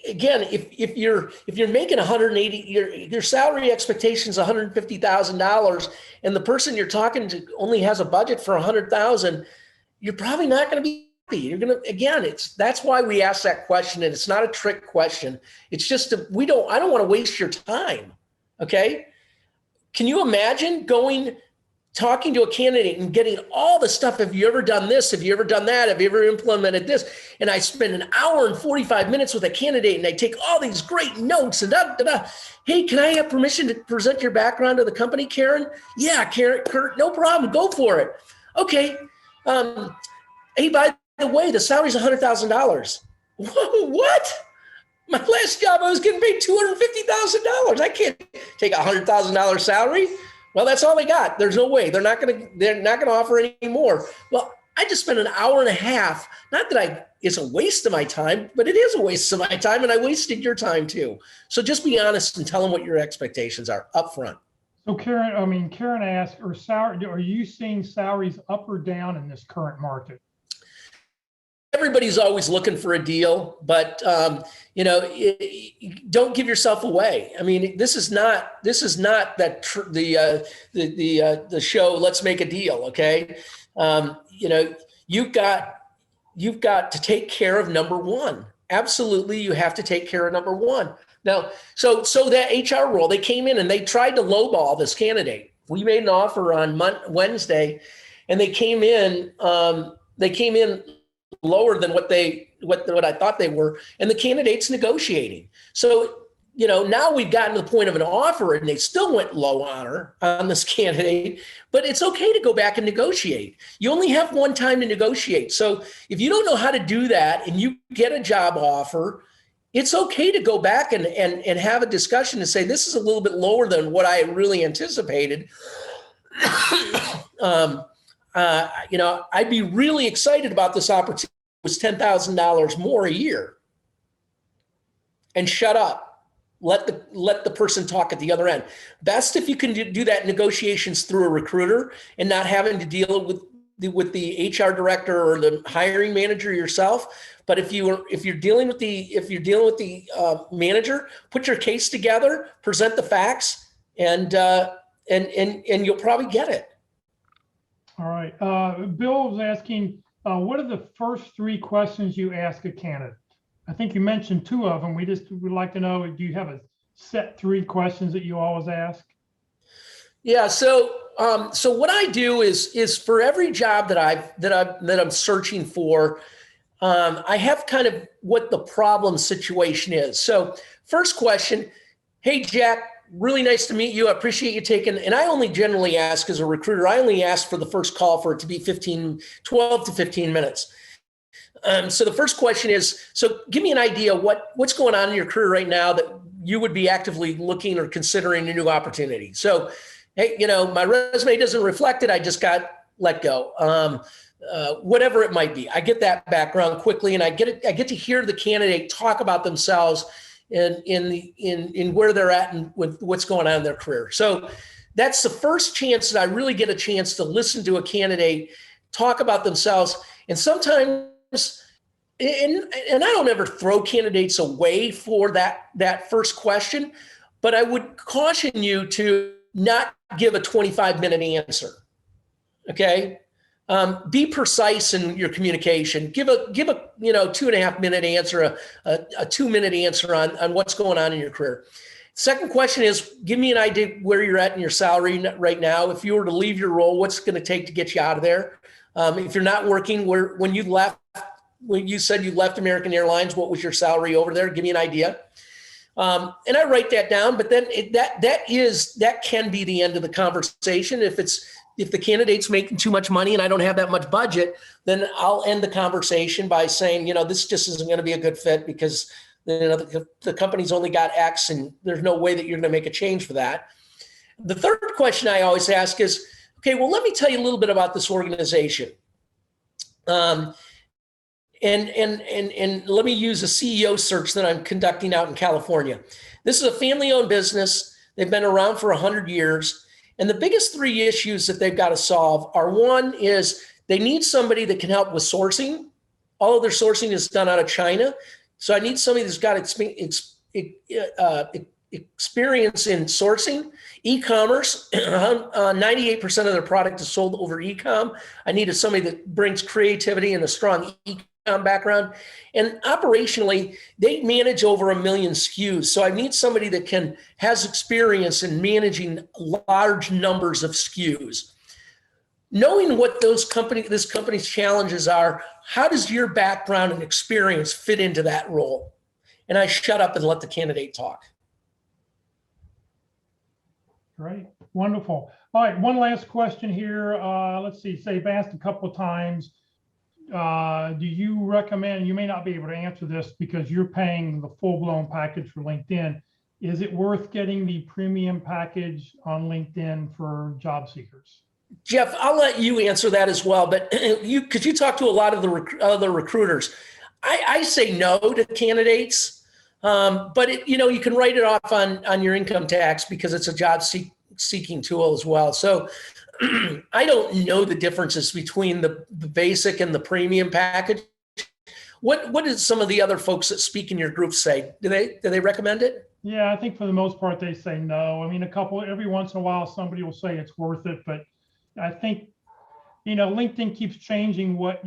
again, if you're making 180, your salary expectation is $150,000, and the person you're talking to only has a budget for $100,000, you're probably not going to be happy. You're going to, again, that's why we ask that question, and it's not a trick question. It's just I don't want to waste your time. Okay. Can you imagine talking to a candidate and getting all the stuff? Have you ever done this? Have you ever done that? Have you ever implemented this? And I spend an hour and 45 minutes with a candidate and I take all these great notes and Hey, can I have permission to present your background to the company, Karen? Yeah, Kurt, no problem. Go for it. Okay. Hey, by the way, the salary's $100,000. What? My last job, I was getting paid $250,000. I can't take a $100,000 salary. Well, that's all they got. There's no way. They're not going to offer any more. Well, I just spent an hour and a half. Not that it's a waste of my time, but it is a waste of my time, and I wasted your time too. So just be honest and tell them what your expectations are up front. So Karen asked, are you seeing salaries up or down in this current market? Everybody's always looking for a deal, but don't give yourself away. I mean, this is not that the show Let's Make a Deal. Okay, you've got to take care of number one. Absolutely, you have to take care of number one. Now, so that HR role, they came in and they tried to lowball this candidate. We made an offer on Wednesday, and they came in lower than what I thought they were, and the candidate's negotiating. So, now we've gotten to the point of an offer, and they still went low on this candidate, but it's okay to go back and negotiate. You only have one time to negotiate. So if you don't know how to do that and you get a job offer, it's okay to go back and have a discussion and say, this is a little bit lower than what I really anticipated. I'd be really excited about this opportunity. It was $10,000 more a year. And shut up. Let the person talk at the other end. Best if you can do that negotiations through a recruiter and not having to deal with the HR director or the hiring manager yourself. But if you're dealing with the manager, put your case together, present the facts, and you'll probably get it. All right. Bill was asking, what are the first three questions you ask a candidate? I think you mentioned two of them. We would like to know, do you have a set three questions that you always ask? Yeah. So what I do is for every job that I'm searching for, I have kind of what the problem situation is. So first question, hey, Jack, really nice to meet you. I appreciate you taking, and I only generally ask as a recruiter, I only ask for the first call for it to be 12 to 15 minutes. So the first question is, so give me an idea what's going on in your career right now that you would be actively looking or considering a new opportunity. So, hey, my resume doesn't reflect it. I just got let go. Whatever it might be. I get that background quickly, and I get to hear the candidate talk about themselves in where they're at and with what's going on in their career. So that's the first chance that I really get a chance to listen to a candidate talk about themselves. And sometimes, and I don't ever throw candidates away for that first question, but I would caution you to not give a 25-minute answer. Okay. Be precise in your communication. Give a 2.5 minute answer, a 2-minute answer on what's going on in your career. Second question is, give me an idea where you're at in your salary right now. If you were to leave your role, what's it going to take to get you out of there? If you're not working, when you said you left American Airlines, what was your salary over there? Give me an idea. And I write that down, but then that can be the end of the conversation. If the candidate's making too much money and I don't have that much budget, then I'll end the conversation by saying, this just isn't going to be a good fit because the company's only got X and there's no way that you're going to make a change for that. The third question I always ask is, okay, well, let me tell you a little bit about this organization. And let me use a CEO search that I'm conducting out in California. This is a family-owned business. They've been around for 100 years. And the biggest 3 issues that they've got to solve are, one is they need somebody that can help with sourcing. All of their sourcing is done out of China. So I need somebody that's got experience in sourcing, e-commerce. 98% of their product is sold over e-com. I needed somebody that brings creativity and a strong e-com background. And operationally, they manage over 1 million SKUs. So I need somebody that has experience in managing large numbers of SKUs. Knowing what this company's challenges are, how does your background and experience fit into that role? And I shut up and let the candidate talk. Great, wonderful. All right, one last question here. Let's see, I've asked a couple of times. Do you recommend, you may not be able to answer this because you're paying the full-blown package for LinkedIn. Is it worth getting the premium package on LinkedIn for job seekers? Jeff, I'll let you answer that as well, but because you talk to a lot of the recruiters. I say no to candidates, but you can write it off on your income tax because it's a job seeking tool as well. So I don't know the differences between the basic and the premium package. What did some of the other folks that speak in your group say? Do they recommend it? Yeah, I think for the most part they say no. I mean, every once in a while somebody will say it's worth it, but I think LinkedIn keeps changing what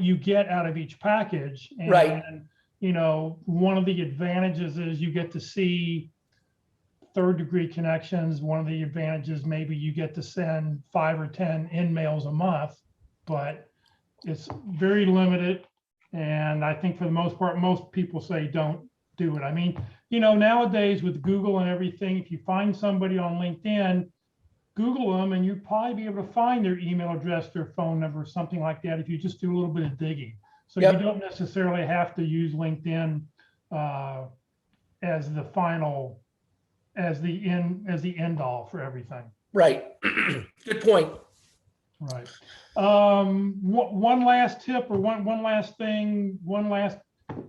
you get out of each package. And, right. One of the advantages is you get to see third-degree connections. One of the advantages, maybe you get to send 5 or 10 in-mails a month, but it's very limited. And I think for the most part, most people say don't do it. I mean, nowadays with Google and everything, if you find somebody on LinkedIn, Google them and you'd probably be able to find their email address, their phone number, something like that if you just do a little bit of digging. So Yep. You don't necessarily have to use LinkedIn as the end all for everything. Right. Good point. Right. One last tip or one last thing, one last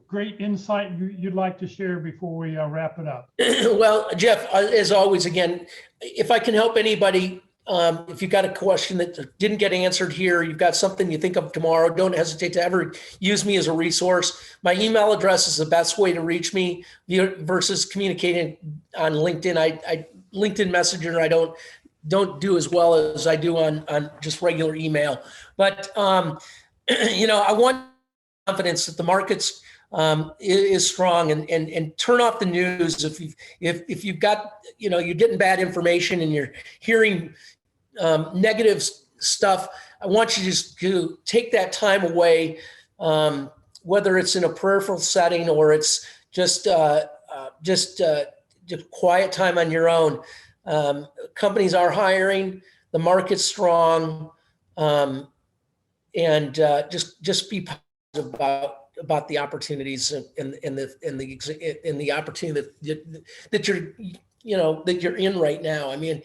great insight you'd like to share before we wrap it up? Well, Jeff, as always, again, if I can help anybody, if you've got a question that didn't get answered here, you've got something you think of tomorrow, don't hesitate to ever use me as a resource. My email address is the best way to reach me versus communicating on LinkedIn. I LinkedIn Messenger, I don't do as well as I do on just regular email. But, I want confidence that the market's is strong and turn off the news. If you've got, you're getting bad information and you're hearing negative stuff, I want you just to take that time away, whether it's in a prayerful setting or it's just quiet time on your own. Companies are hiring, the market's strong, and just be positive about the opportunities and the opportunity that you're in right now. I mean,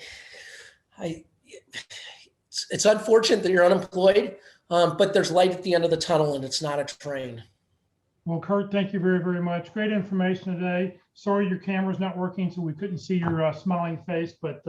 it's unfortunate that you're unemployed, but there's light at the end of the tunnel, and it's not a train. Well, Kurt, thank you very, very much. Great information today. Sorry your camera's not working, so we couldn't see your smiling face, but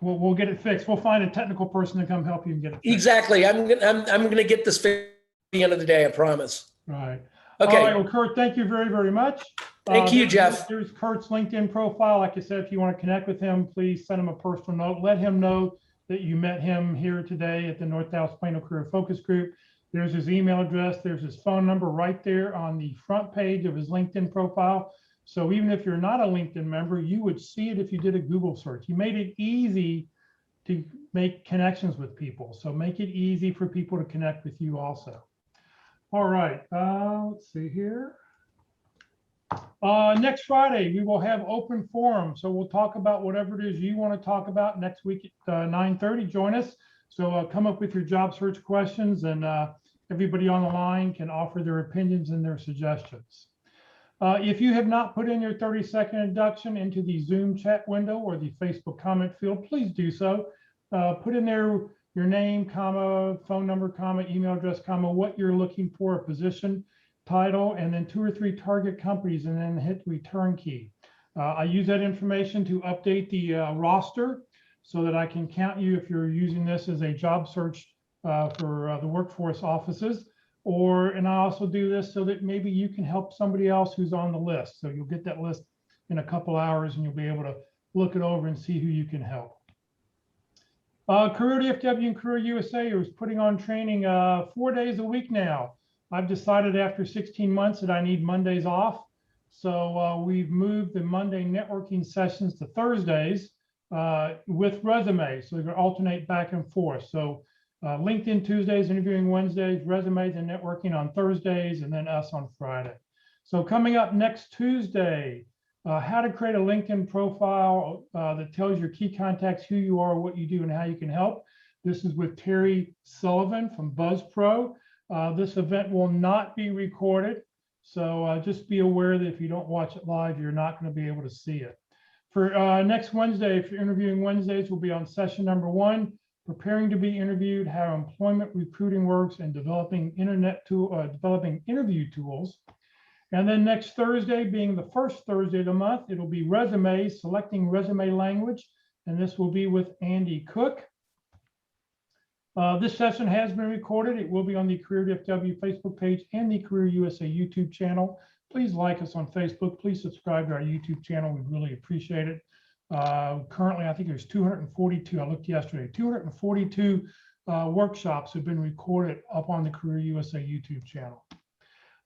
we'll get it fixed. We'll find a technical person to come help you and get it fixed. Exactly. I'm gonna get this fixed at the end of the day, I promise. Right. Okay. All right. Well, Kurt, thank you very, very much. Thank you, Jeff. There's Kurt's LinkedIn profile. Like I said, if you want to connect with him, please send him a personal note. Let him know that you met him here today at the North Dallas Plano Career Focus Group. There's his email address. There's his phone number right there on the front page of his LinkedIn profile. So even if you're not a LinkedIn member, you would see it if you did a Google search. He made it easy to make connections with people. So make it easy for people to connect with you also. All right, let's see here. Next Friday, we will have open forum. So we'll talk about whatever it is you want to talk about next week at 9:30. Join us. So come up with your job search questions, and everybody on the line can offer their opinions and their suggestions. If you have not put in your 30-second induction into the Zoom chat window or the Facebook comment field, please do so. Put in there your name, comma, phone number, comma, email address, comma, what you're looking for, a position, title, and then 2 or 3 target companies, and then hit the return key. I use that information to update the roster so that I can count you if you're using this as a job search for the workforce offices. And I also do this so that maybe you can help somebody else who's on the list. So you'll get that list in a couple hours and you'll be able to look it over and see who you can help. Career DFW and Career USA is putting on training 4 days a week now. I've decided after 16 months that I need Mondays off. So we've moved the Monday networking sessions to Thursdays with resumes. So they're going to alternate back and forth. So LinkedIn Tuesdays, interviewing Wednesdays, resumes and networking on Thursdays, and then us on Friday. So coming up next Tuesday, how to create a LinkedIn profile that tells your key contacts who you are, what you do, and how you can help. This is with Terry Sullivan from BuzzPro. This event will not be recorded. So just be aware that if you don't watch it live, you're not going to be able to see it. For next Wednesday, if you're interviewing Wednesdays, we'll be on session number 1, preparing to be interviewed, how employment recruiting works, and developing interview tools. And then next Thursday, being the first Thursday of the month, it'll be resumes, selecting resume language, and this will be with Andy Cook. This session has been recorded. It will be on the Career DFW Facebook page and the Career USA YouTube channel. Please like us on Facebook. Please subscribe to our YouTube channel. We really appreciate it. Currently, I think there's 242. I looked yesterday. 242 workshops have been recorded up on the Career USA YouTube channel.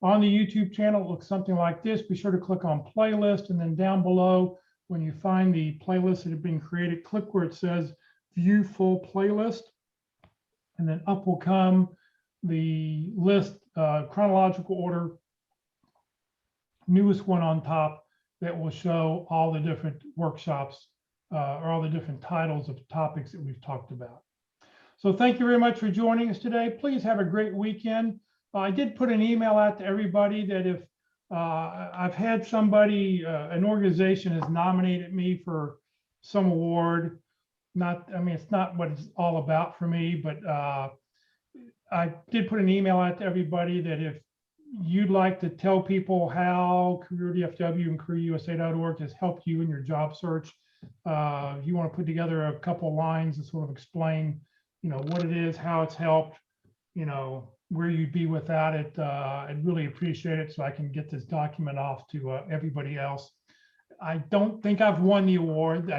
On the YouTube channel, it looks something like this. Be sure to click on playlist, and then down below, when you find the playlists that have been created, click where it says view full playlist, and then up will come the list, chronological order, newest one on top, that will show all the different workshops or all the different titles of topics that we've talked about. So thank you very much for joining us today. Please have a great weekend. I did put an email out to everybody that if I've had somebody, an organization has nominated me for some award. It's not what it's all about for me, but I did put an email out to everybody that if you'd like to tell people how Career DFW and CareerUSA.org has helped you in your job search, if you want to put together a couple lines to sort of explain, what it is, how it's helped, where you'd be without it, I'd really appreciate it so I can get this document off to everybody else. I don't think I've won the award.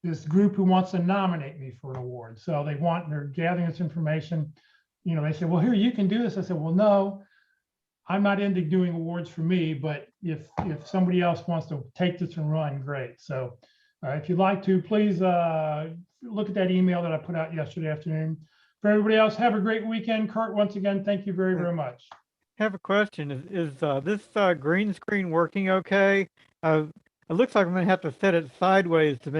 This group who wants to nominate me for an award. So they're gathering this information. They say, well, here, you can do this. I said, well, no, I'm not into doing awards for me, but if somebody else wants to take this and run, great. So if you'd like to, please look at that email that I put out yesterday afternoon. For everybody else, have a great weekend. Kurt, once again, thank you very, very much. I have a question. Is this green screen working okay? It looks like I'm going to have to set it sideways to make